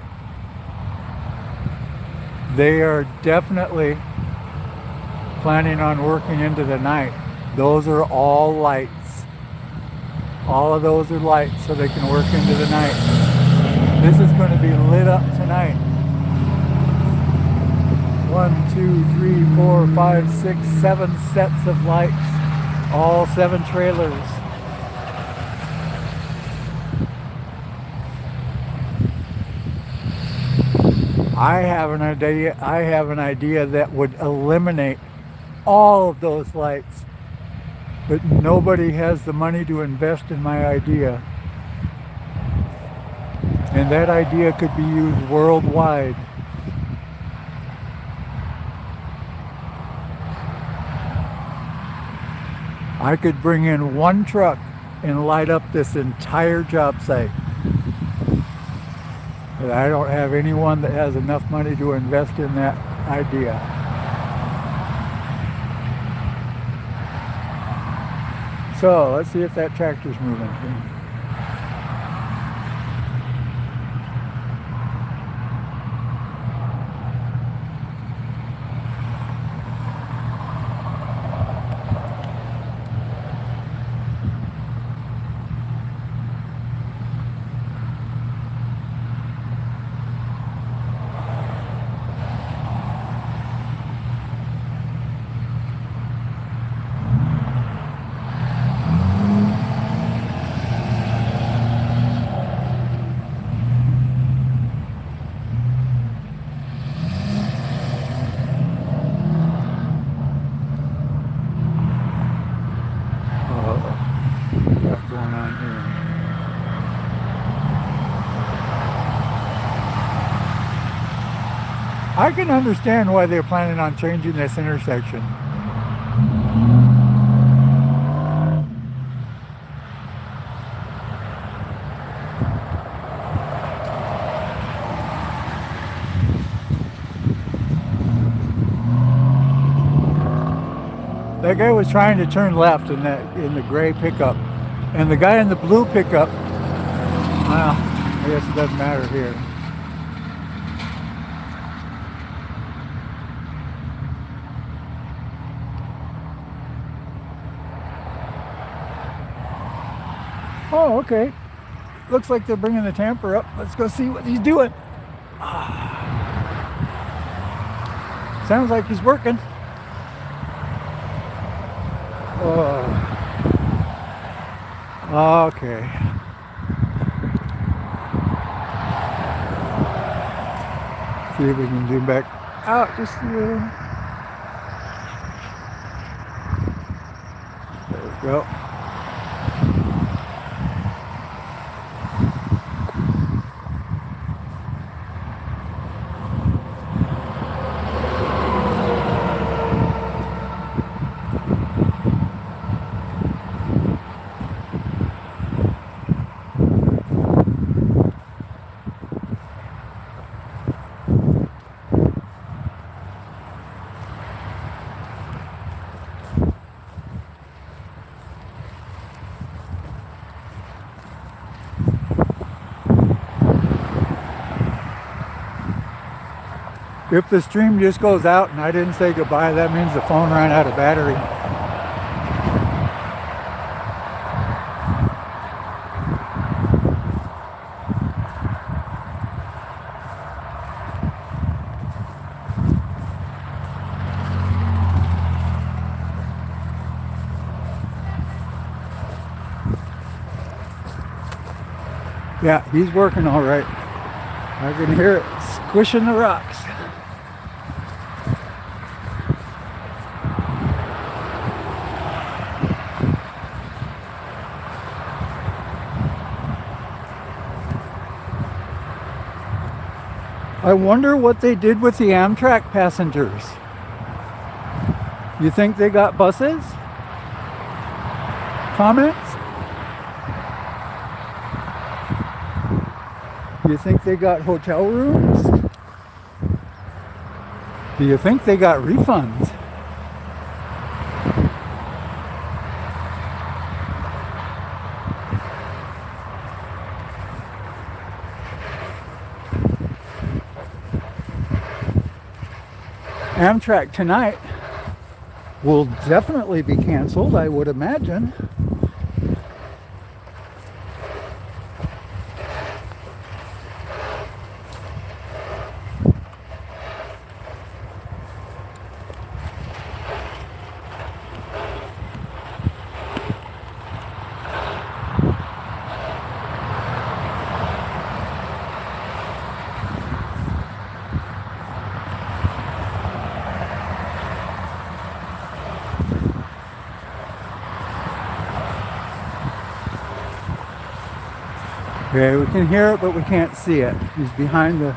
They are definitely planning on working into the night. Those are all lights. All of those are lights so they can work into the night. This is going to be lit up tonight. 1, 2, 3, 4, 5, 6, 7 sets of lights. All 7 trailers. I have an idea that would eliminate all of those lights. But nobody has the money to invest in my idea. And that idea could be used worldwide. I could bring in one truck and light up this entire job site. But I don't have anyone that has enough money to invest in that idea. So let's see if that tractor's moving. What's going on here? I can understand why they're planning on changing this intersection. That guy was trying to turn left in the gray pickup, and the guy in the blue pickup. Well, I guess it doesn't matter here. Oh, okay. Looks like they're bringing the tamper up. Let's go see what he's doing. Sounds like he's working. Oh. Okay. See if we can zoom back out just a little. There we go. If the stream just goes out and I didn't say goodbye, that means the phone ran out of battery. Yeah, he's working all right. I can hear it squishing the rocks. I wonder what they did with the Amtrak passengers. You think they got buses? Comments? You think they got hotel rooms? Do you think they got refunds? Amtrak tonight will definitely be canceled, I would imagine. Okay, we can hear it, but we can't see it. He's behind the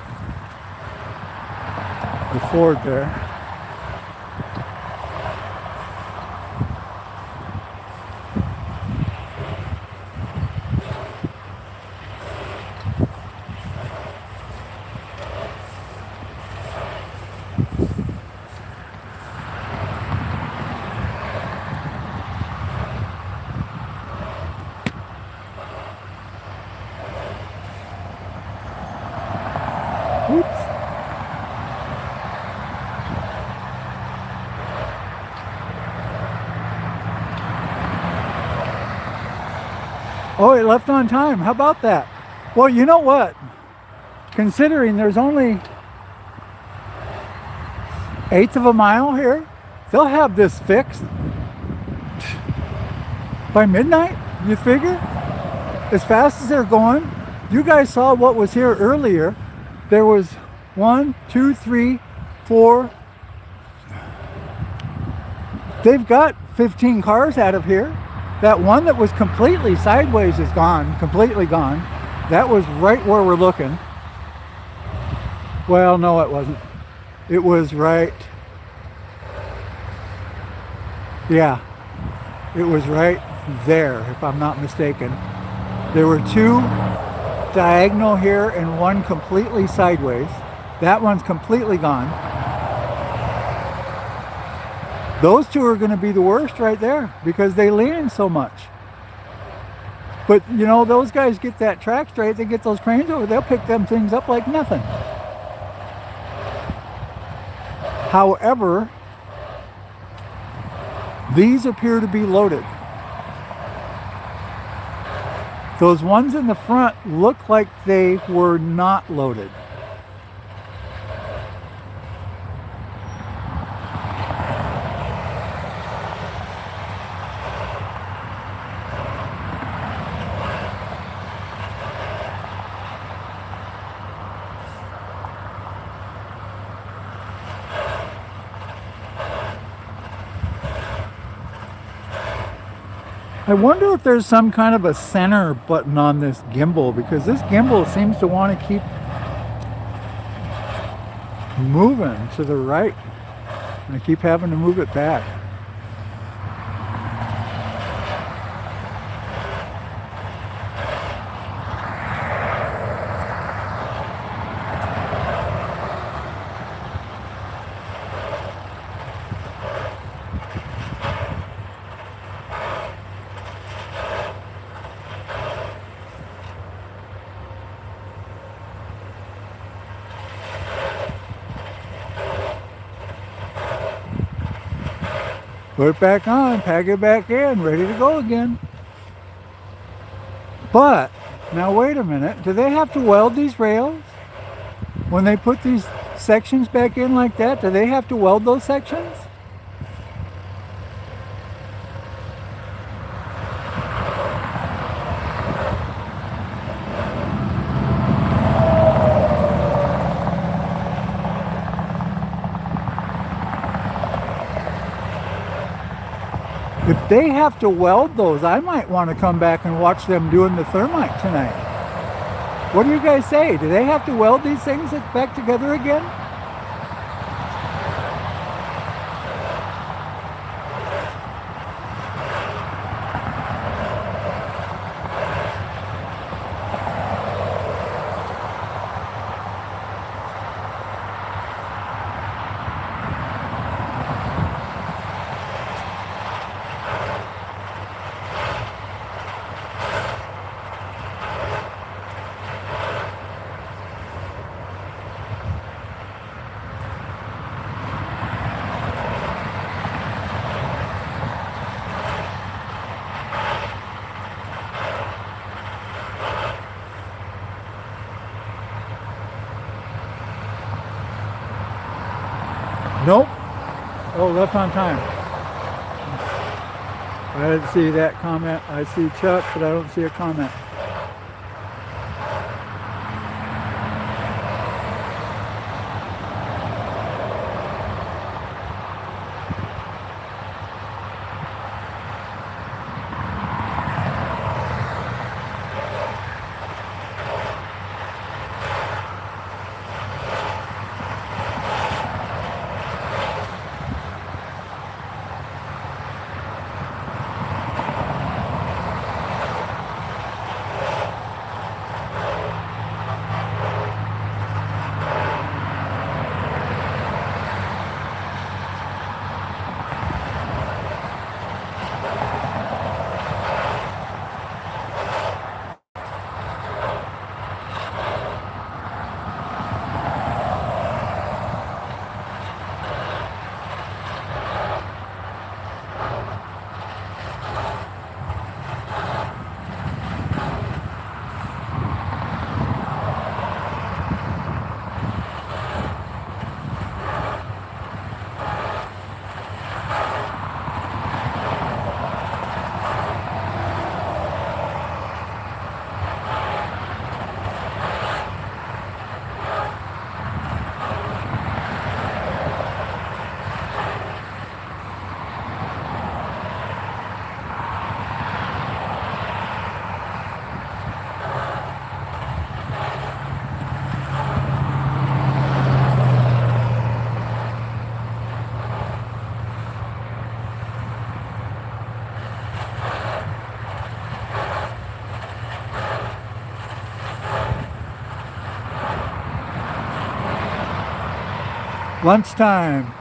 Ford there. Oops. Oh, it left on time. How about that? Well, you know what? Considering there's only 1/8 of a mile here, they'll have this fixed by midnight, you figure? As fast as they're going. You guys saw what was here earlier. There was 1, 2, 3, 4. They've got 15 cars out of here. That one that was completely sideways is gone, completely gone. That was right where we're looking. Well, no, it wasn't. It was right. Yeah, it was right there, if I'm not mistaken. There were 2 diagonal here and 1 completely sideways. That one's completely gone. Those 2 are going to be the worst right there because they lean so much. But you know, those guys get that track straight, they get those cranes over, they'll pick them things up like nothing. However, these appear to be loaded. Those ones in the front look like they were not loaded. I wonder if there's some kind of a center button on this gimbal, because this gimbal seems to want to keep moving to the right. I keep having to move it back. Put it back on, pack it back in, ready to go again. But, now wait a minute, do they have to weld these rails? When they put these sections back in like that, do they have to weld those sections? If they have to weld those, I might want to come back and watch them doing the thermite tonight. What do you guys say? Do they have to weld these things back together again? Nope. Oh, left on time. I didn't see that comment. I see Chuck, but I don't see a comment. Lunchtime.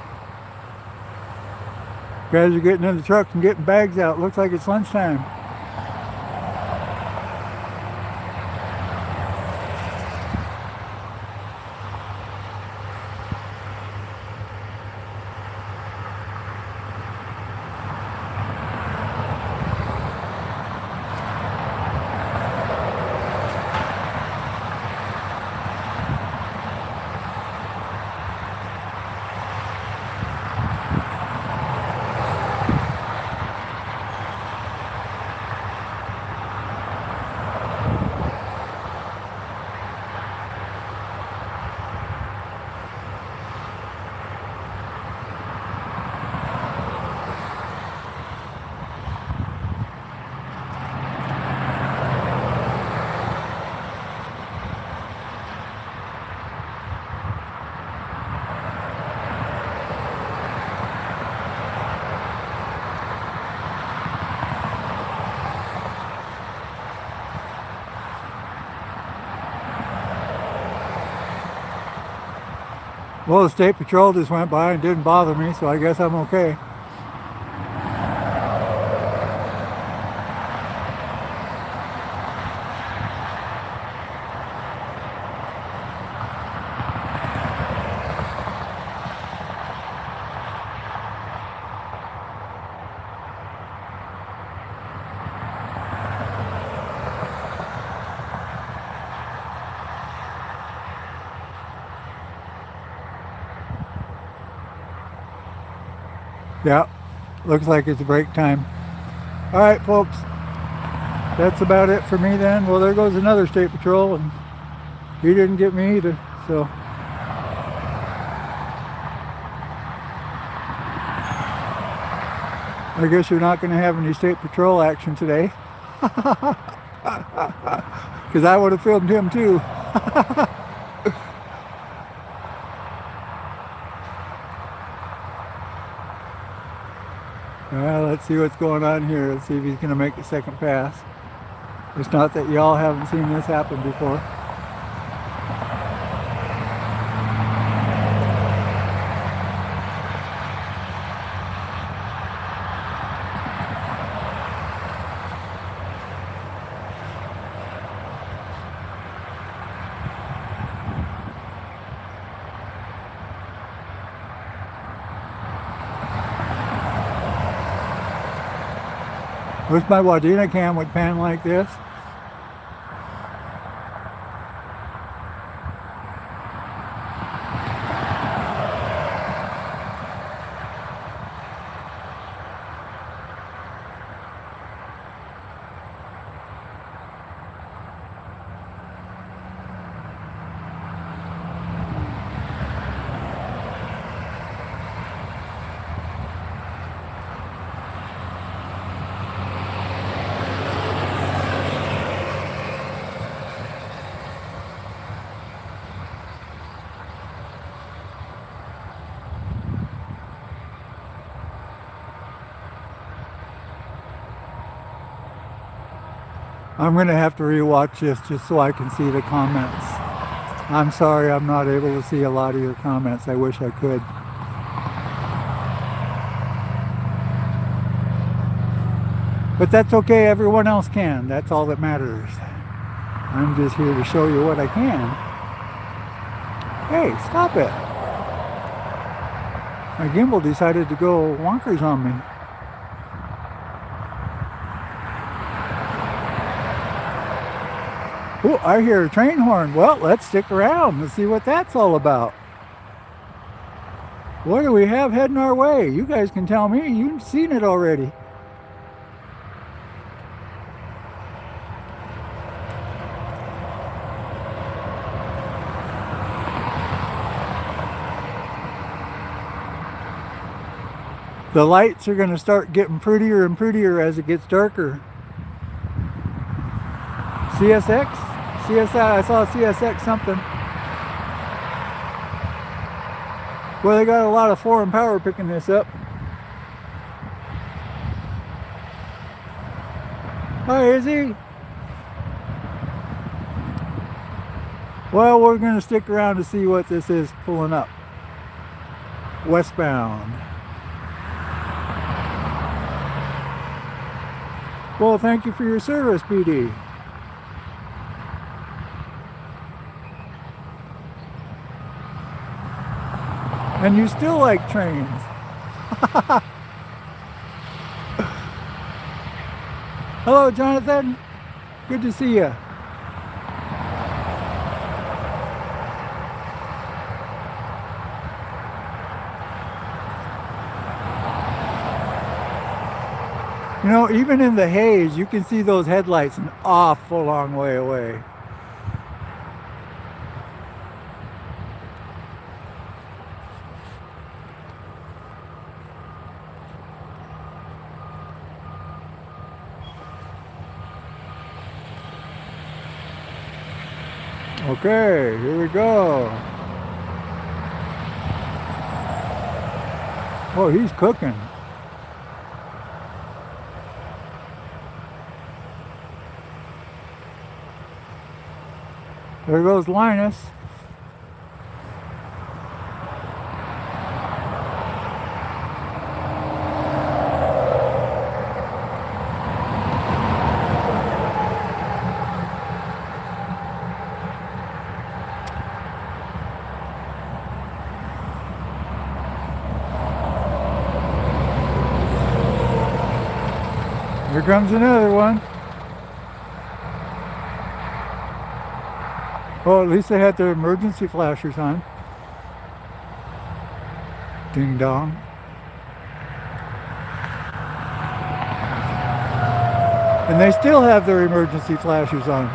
Guys are getting in the truck and getting bags out. Looks like it's lunchtime. Well, the State Patrol just went by and didn't bother me, so I guess I'm okay. Yeah, looks like it's break time. All right, folks, that's about it for me then. Well, there goes another State Patrol, and he didn't get me either, so. I guess you're not going to have any state patrol action today. Because I would have filmed him too. Well, let's see what's going on here. Let's see if he's going to make the second pass. It's not that y'all haven't seen this happen before. Wish my Wadena cam would pan like this. I'm going to have to rewatch this just so I can see the comments. I'm sorry I'm not able to see a lot of your comments. I wish I could. But that's okay, everyone else can. That's all that matters. I'm just here to show you what I can. Hey, stop it. My gimbal decided to go wonkers on me. Oh, I hear a train horn. Well, let's stick around and see what that's all about. What do we have heading our way? You guys can tell me. You've seen it already. The lights are going to start getting prettier and prettier as it gets darker. CSX? CSI, I saw CSX something. Well, they got a lot of foreign power picking this up. Hi, Izzy. Well, we're going to stick around to see what this is pulling up. Westbound. Well, thank you for your service, BD. And you still like trains. Hello, Jonathan. Good to see you. You know, even in the haze, you can see those headlights an awful long way away. Okay, here we go. Oh, he's cooking. There goes Linus. Here comes another one. Well, at least they had their emergency flashers on. Ding dong. And they still have their emergency flashers on.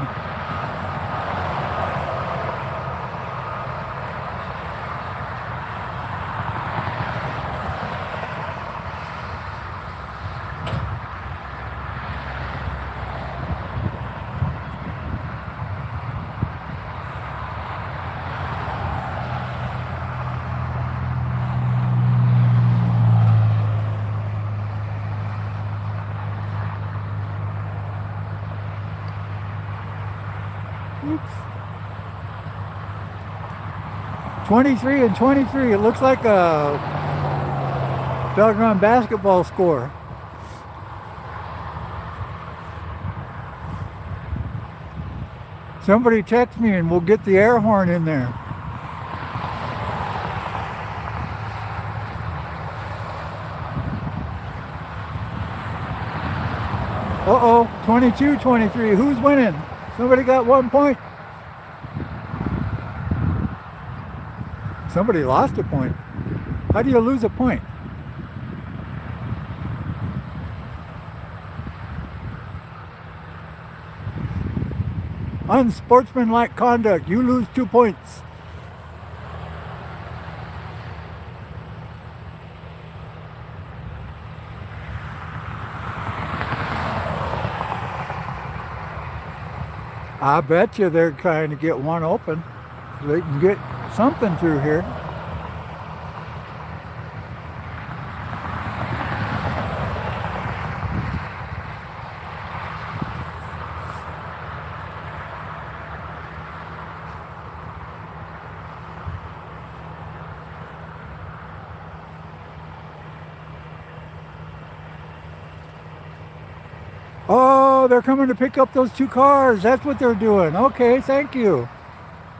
23 and 23. It looks like a doggone basketball score. Somebody text me and we'll get the air horn in there. Uh-oh, 22-23. Who's winning? Somebody got 1 point. Somebody lost a point. How do you lose a point? Unsportsmanlike conduct. You lose 2 points. I bet you they're trying to get one open so they can get something through here. Oh, they're coming to pick up those 2 cars. That's what they're doing. Okay, thank you.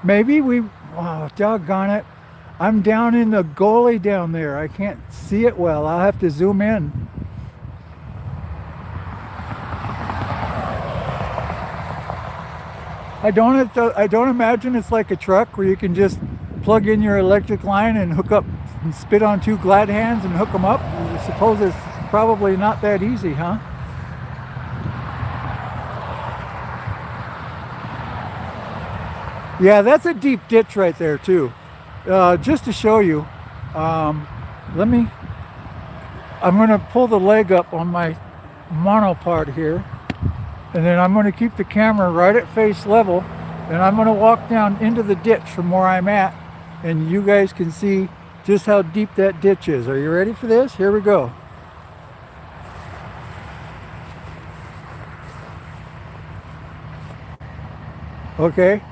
Maybe we, oh, doggone it. I'm down in the goalie down there. I can't see it well. I'll have to zoom in. I don't imagine it's like a truck where you can just plug in your electric line and hook up and spit on 2 glad hands and hook them up. I suppose it's probably not that easy, huh? Yeah, that's a deep ditch right there too. Just to show you, I'm going to pull the leg up on my monopod here, and then I'm going to keep the camera right at face level, and I'm going to walk down into the ditch from where I'm at, and you guys can see just how deep that ditch is. Are you ready for this? Here we go. Okay.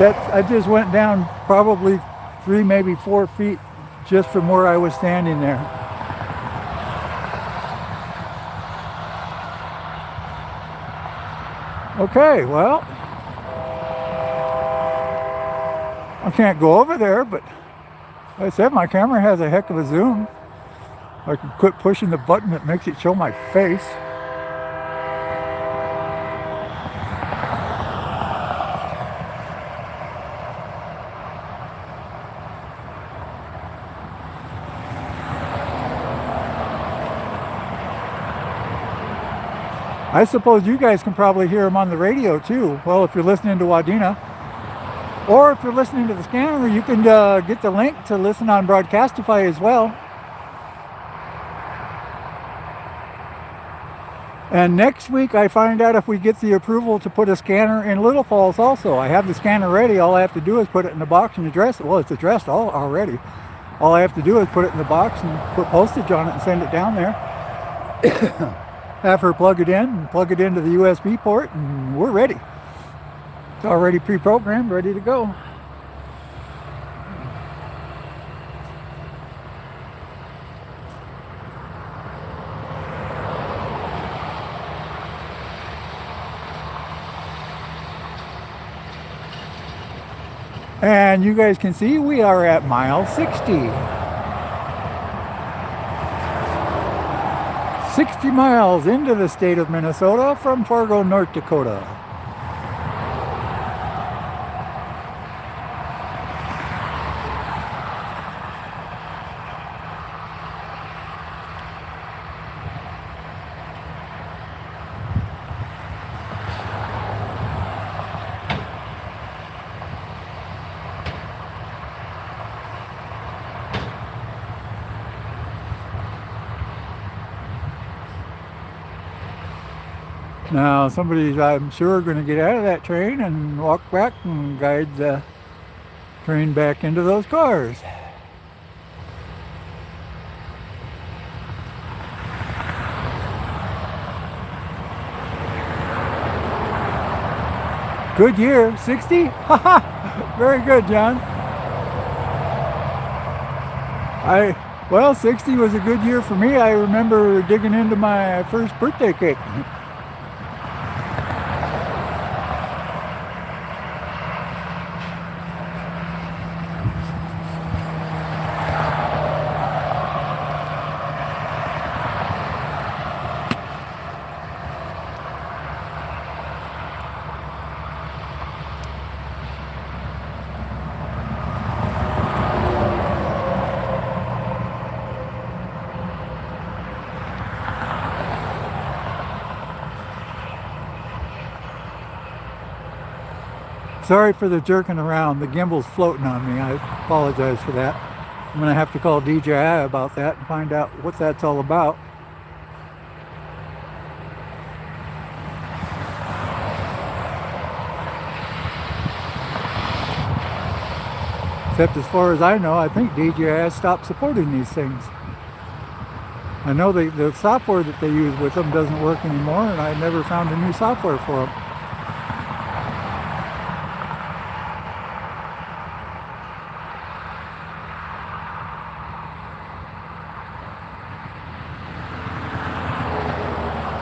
I just went down probably 3, maybe 4 feet just from where I was standing there. Okay, well, I can't go over there, but like I said, my camera has a heck of a zoom. I can quit pushing the button that makes it show my face. I suppose you guys can probably hear them on the radio too. Well, if you're listening to Wadena, or if you're listening to the scanner, you can get the link to listen on Broadcastify as well. And next week I find out if we get the approval to put a scanner in Little Falls also. I have the scanner ready. All I have to do is put it in the box and address it. Well, it's addressed already. All I have to do is put it in the box and put postage on it and send it down there. Have her plug it in and plug it into the USB port, and we're ready. It's already pre-programmed, ready to go. And you guys can see we are at mile 60. 60 miles into the state of Minnesota from Fargo, North Dakota. Now somebody's, I'm sure, going to get out of that train and walk back and guide the train back into those cars. Good year. 60? Haha. Very good, John. Well, 60 was a good year for me. I remember digging into my first birthday cake. Sorry for the jerking around. The gimbal's floating on me. I apologize for that. I'm going to have to call DJI about that and find out what that's all about. Except as far as I know, I think DJI has stopped supporting these things. I know the software that they use with them doesn't work anymore, and I never found a new software for them.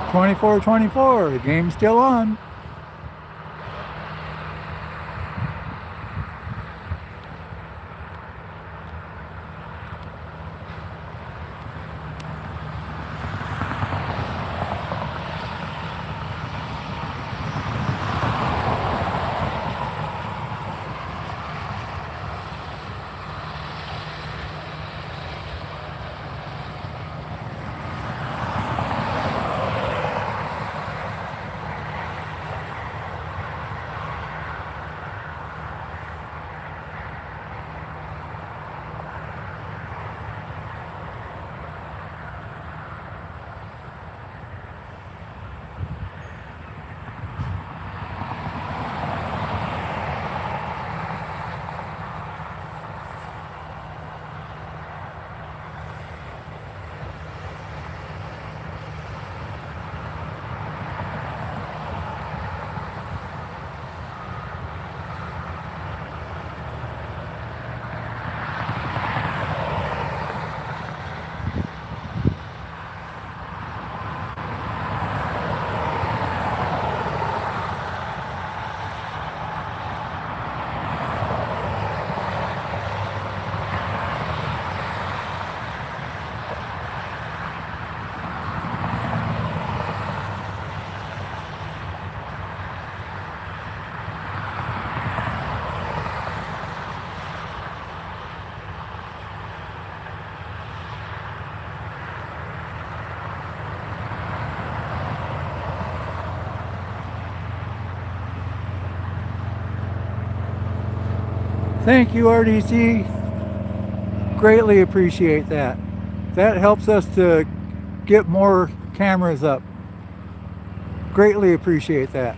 $24.24. The game's still on. Thank you, RDC. Greatly appreciate that. That helps us to get more cameras up. Greatly appreciate that.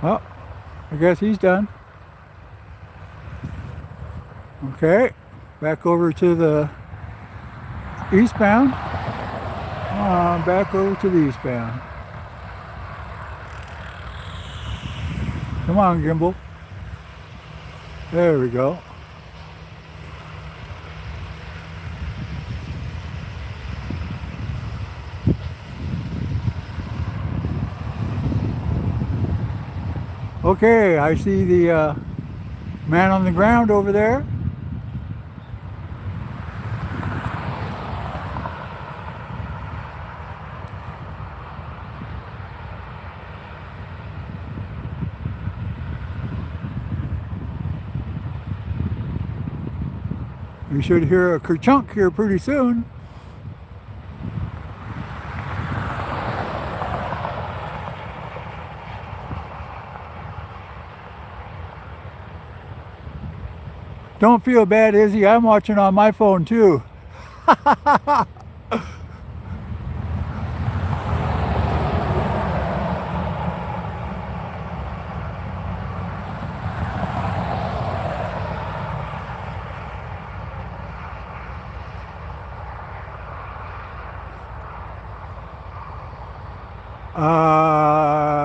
Well, I guess he's done. Okay, back over to the eastbound. Back over to the eastbound. Come on, gimbal. There we go. Okay, I see the man on the ground over there. We should hear a kerchunk here pretty soon. Don't feel bad, Izzy. I'm watching on my phone too.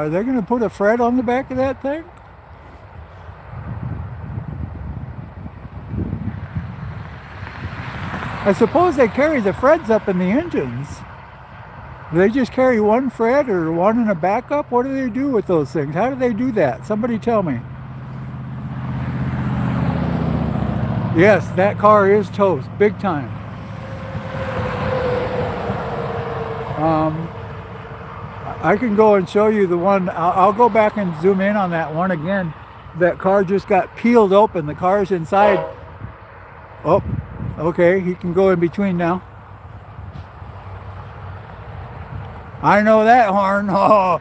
They're going to put a Fred on the back of that thing? I suppose they carry the Freds up in the engines. Do they just carry one Fred or one in a backup? What do they do with those things? How do they do that? Somebody tell me. Yes, that car is toast, big time. I can go and show you the one. I'll go back and zoom in on that one again. That car just got peeled open. The car's inside. Oh, okay, he can go in between now. I know that horn. Oh,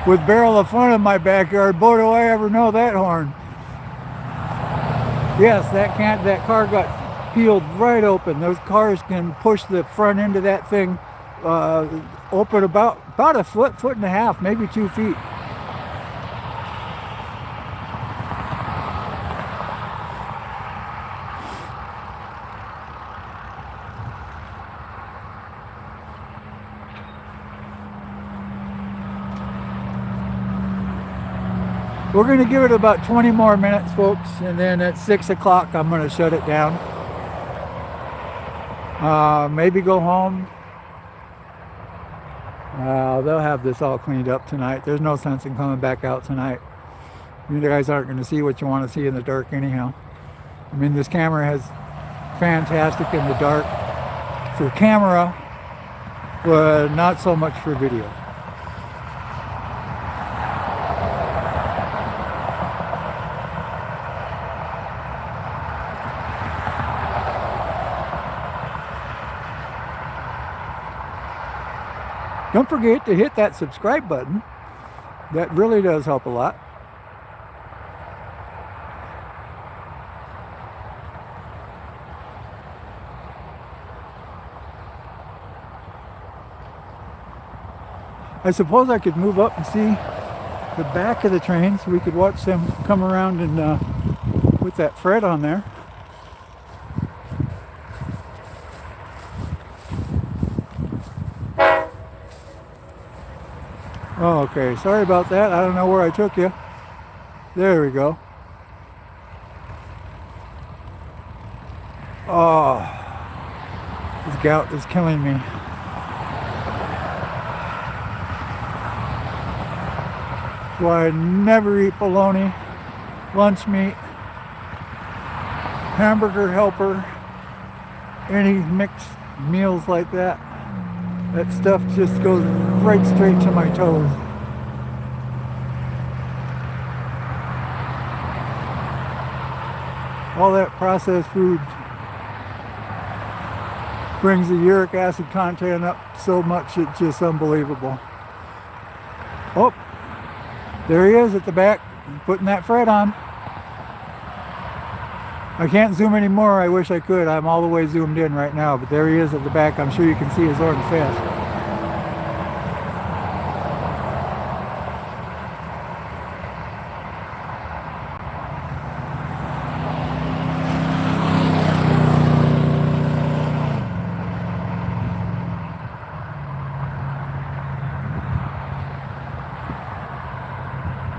with barrel of fun in my backyard, boy, do I ever know that horn. Yes, that car got peeled right open. Those cars can push the front end of that thing open about a foot and a half, maybe 2 feet. We're going to give it about 20 more minutes, folks, and then at 6 o'clock I'm going to shut it down. Maybe go home. They'll have this all cleaned up tonight. There's no sense in coming back out tonight. You guys aren't going to see what you want to see in the dark anyhow. I mean, this camera has fantastic in the dark for camera, but not so much for video. Don't forget to hit that subscribe button. That really does help a lot. I suppose I could move up and see the back of the train so we could watch them come around and put that Fred on there. Oh, okay, sorry about that. I don't know where I took you. There we go. Oh, this gout is killing me. That's why I never eat bologna, lunch meat, hamburger helper, any mixed meals like that. That stuff just goes right straight to my toes. All that processed food brings the uric acid content up so much it's just unbelievable. Oh, there he is at the back, putting that Fred on. I can't zoom anymore. I wish I could. I'm all the way zoomed in right now, but there he is at the back. I'm sure you can see his orange fast.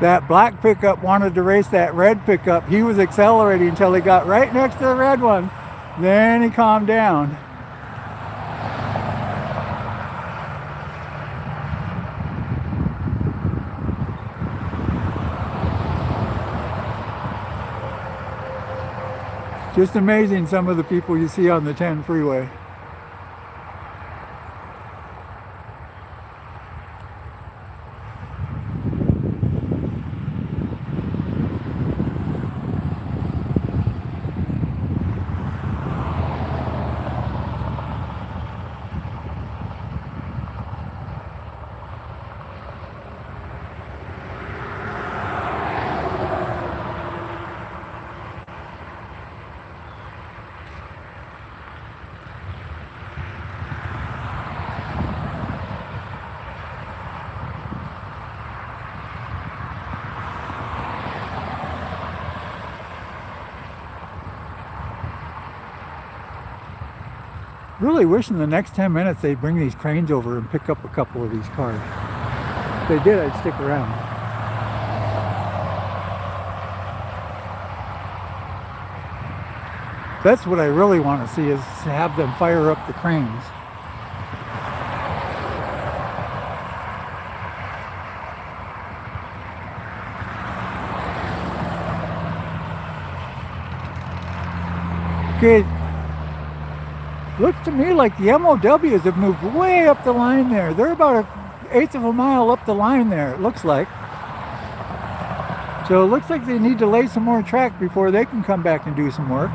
That black pickup wanted to race that red pickup. He was accelerating until he got right next to the red one. Then he calmed down. Just amazing, some of the people you see on the 10 freeway. Really wish in the next 10 minutes they'd bring these cranes over and pick up a couple of these cars. If they did, I'd stick around. That's what I really want to see, is to have them fire up the cranes. Okay, looks to me like the MOWs have moved way up the line there. They're about 1/8 of a mile up the line there, it looks like. So it looks like they need to lay some more track before they can come back and do some work.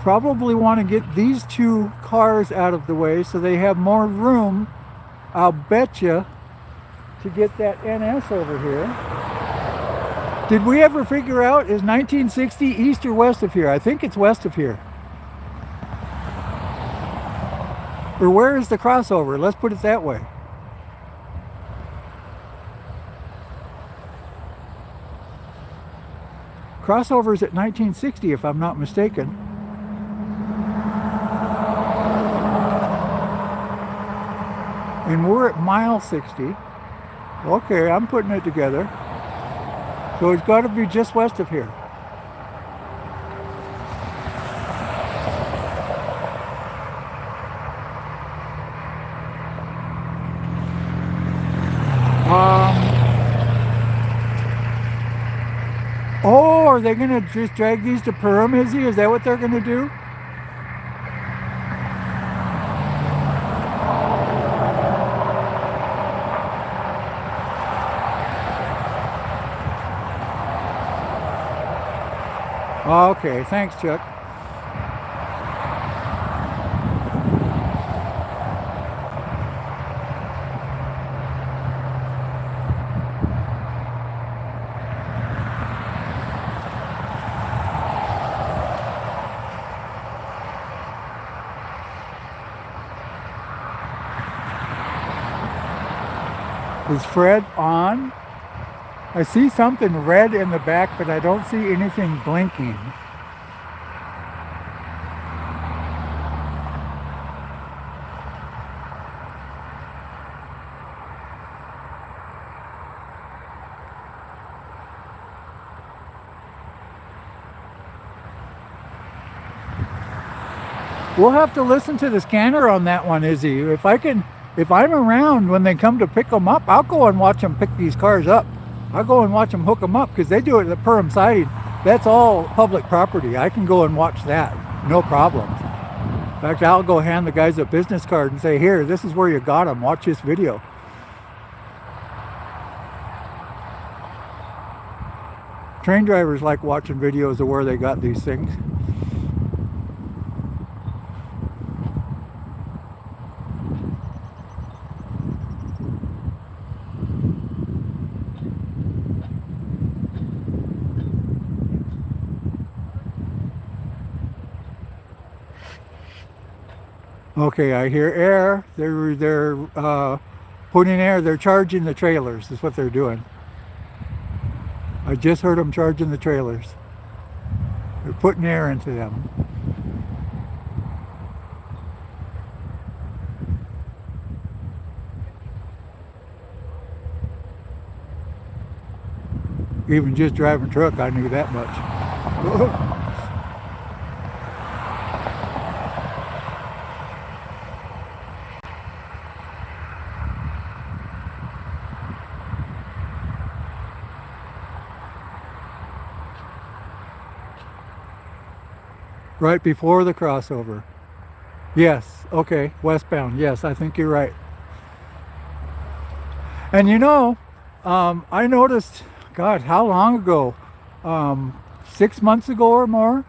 Probably want to get these two cars out of the way so they have more room, I'll betcha, to get that NS over here. Did we ever figure out, is 1960 east or west of here? I think it's west of here. Or where is the crossover? Let's put it that way. Crossover's at 1960 if I'm not mistaken. And we're at mile 60. Okay, I'm putting it together. So it's got to be just west of here. Oh, are they going to just drag these to Perham, Izzy? Is that what they're going to do? Okay, thanks, Chuck. Is Fred on? I see something red in the back, but I don't see anything blinking. We'll have to listen to the scanner on that one, Izzy. If I'm around when they come to pick them up, I'll go and watch them pick these cars up. I'll go and watch them hook them up, because they do it at the Perham siding. That's all public property. I can go and watch that, no problems. In fact, I'll go hand the guys a business card and say, here, this is where you got them. Watch this video. Train drivers like watching videos of where they got these things. Okay, I hear air. They're putting air. They're charging the trailers. Is what they're doing. I just heard them charging the trailers. They're putting air into them. Even just driving truck, I knew that much. Right before the crossover. Yes, okay, westbound. Yes, I think you're right. And you know, I noticed, God, how long ago? 6 months ago or more?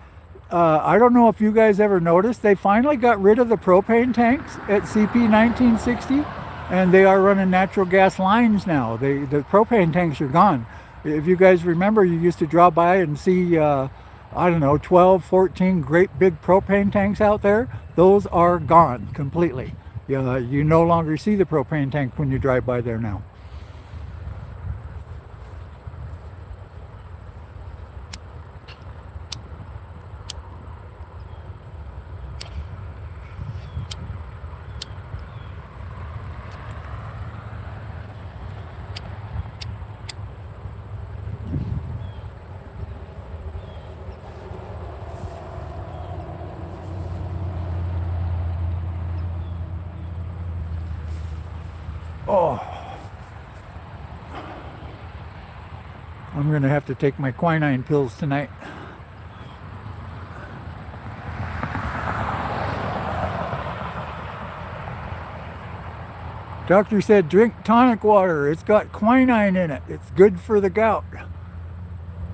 I don't know if you guys ever noticed, they finally got rid of the propane tanks at CP 1960, and they are running natural gas lines now. The propane tanks are gone. If you guys remember, you used to drive by and see I don't know, 12, 14 great big propane tanks out there. Those are gone completely. You no longer see the propane tank when you drive by there now. Oh, I'm gonna have to take my quinine pills tonight. Doctor said drink tonic water. It's got quinine in it. It's good for the gout.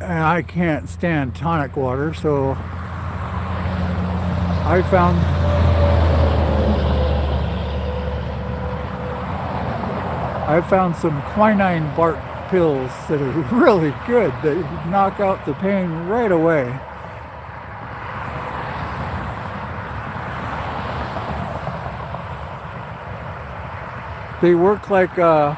And I can't stand tonic water, so I found some quinine bark pills that are really good. They knock out the pain right away. They work like oh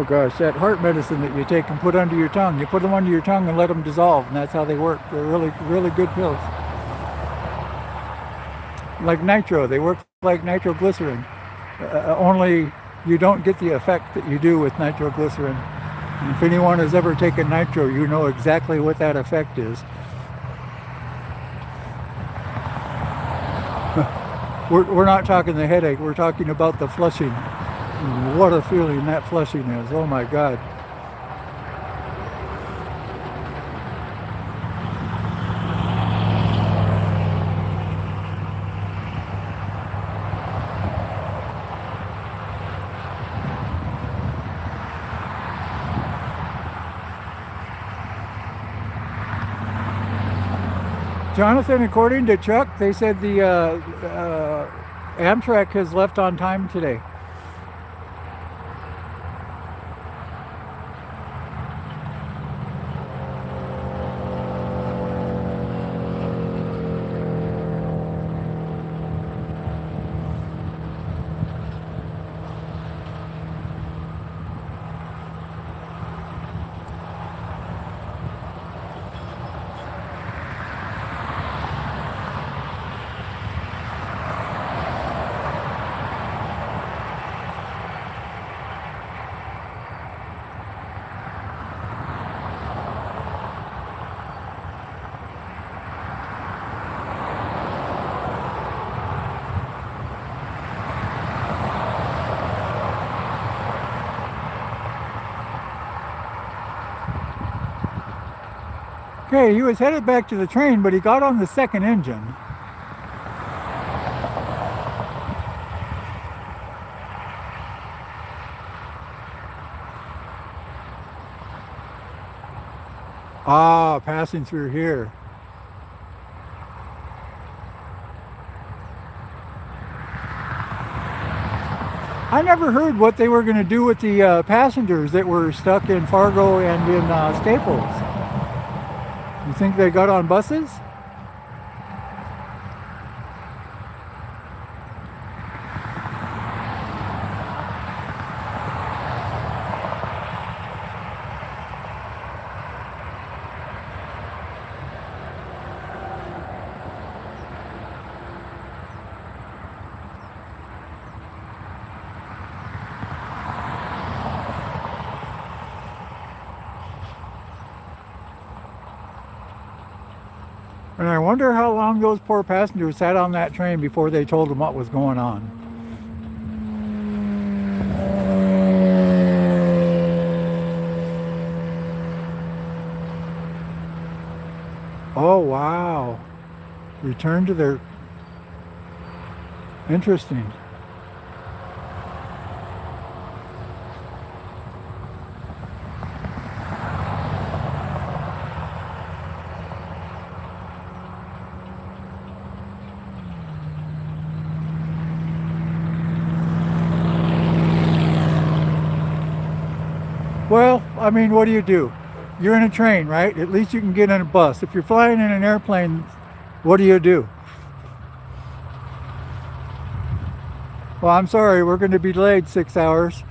gosh, that heart medicine that you take and put under your tongue. You put them under your tongue and let them dissolve, and that's how they work. They're really, really good pills. Like nitro, they work like nitroglycerin. Only you don't get the effect that you do with nitroglycerin. And if anyone has ever taken nitro, you know exactly what that effect is. We're not talking the headache, we're talking about the flushing. What a feeling that flushing is. Oh my God. Jonathan, according to Chuck, they said the Amtrak has left on time today. Okay, he was headed back to the train, but he got on the second engine. Ah, passing through here. I never heard what they were going to do with the passengers that were stuck in Fargo and in Staples. You think they got on buses? And I wonder how long those poor passengers sat on that train before they told them what was going on. Oh, wow. Return to their... Interesting. Well, I mean, what do you do? You're in a train, right? At least you can get in a bus. If you're flying in an airplane, what do you do? Well, I'm sorry, we're going to be delayed 6 hours.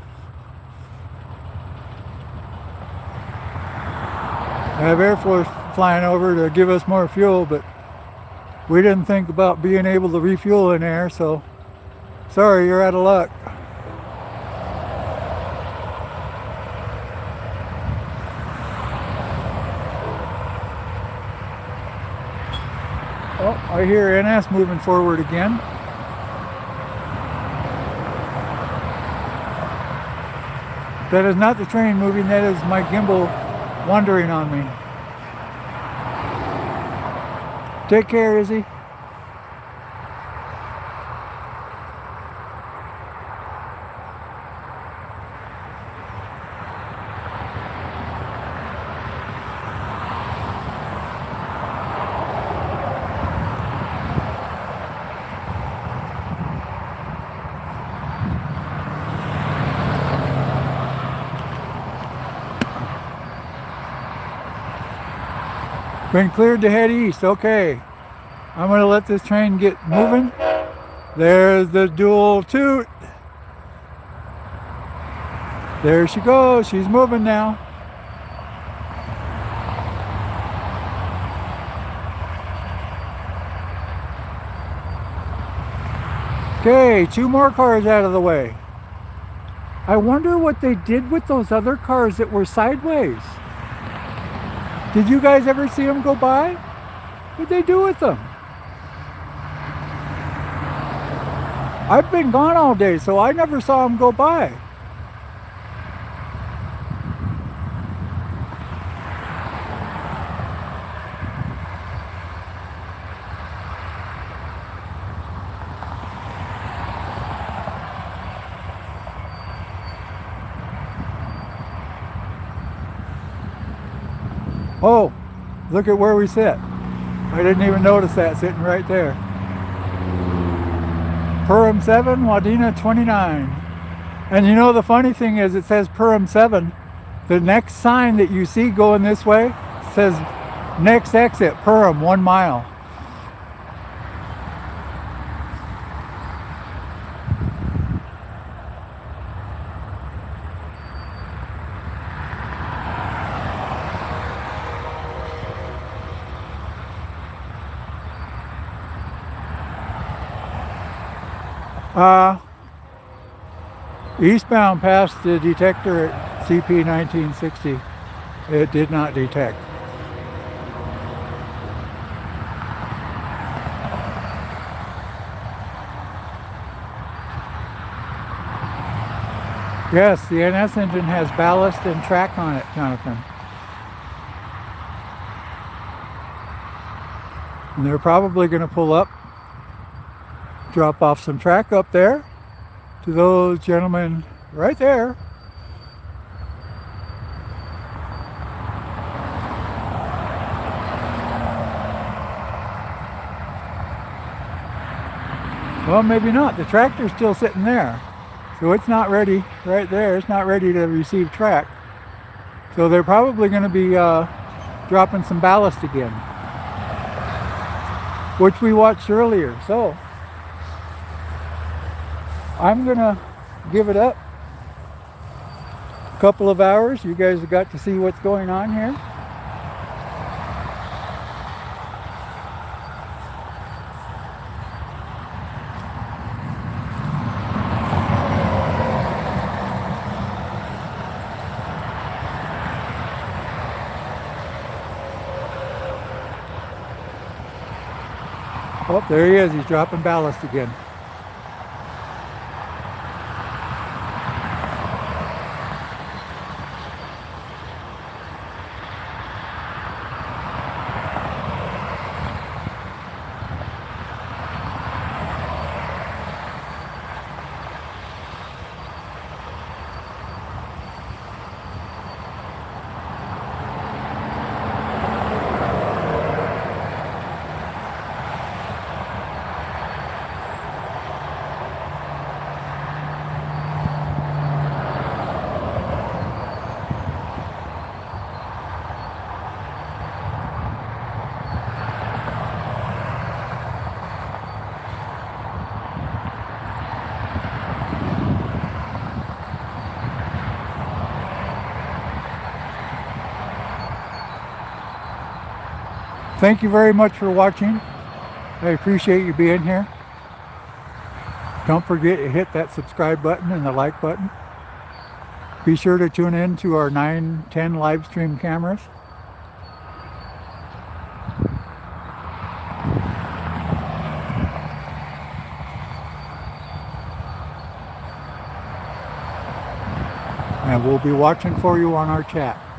I have Air Force flying over to give us more fuel, but we didn't think about being able to refuel in air, so sorry, you're out of luck. Oh, I hear NS moving forward again. That is not the train moving, that is my gimbal wandering on me. Take care, Izzy. Been cleared to head east. Okay. I'm going to let this train get moving. There's the dual toot. There she goes. She's moving now. Okay, 2 more cars out of the way. I wonder what they did with those other cars that were sideways. Did you guys ever see them go by? What'd they do with them? I've been gone all day, so I never saw them go by. Oh, look at where we sit. I didn't even notice that sitting right there. Purim 7, Wadena 29. And you know the funny thing is it says Purim 7. The next sign that you see going this way says next exit Purim 1 mile. Eastbound past the detector at CP 1960. It did not detect. Yes, the NS engine has ballast and track on it, Jonathan. And they're probably going to pull up, drop off some track up there to those gentlemen right there. Well, maybe not. The tractor's still sitting there. So it's not ready right there. It's not ready to receive track. So they're probably going to be dropping some ballast again, which we watched earlier. So I'm going to give it up a couple of hours. You guys have got to see what's going on here. Oh, there he is. He's dropping ballast again. Thank you very much for watching. I appreciate you being here. Don't forget to hit that subscribe button and the like button. Be sure to tune in to our 9-10 live stream cameras. and we'll be watching for you on our chat.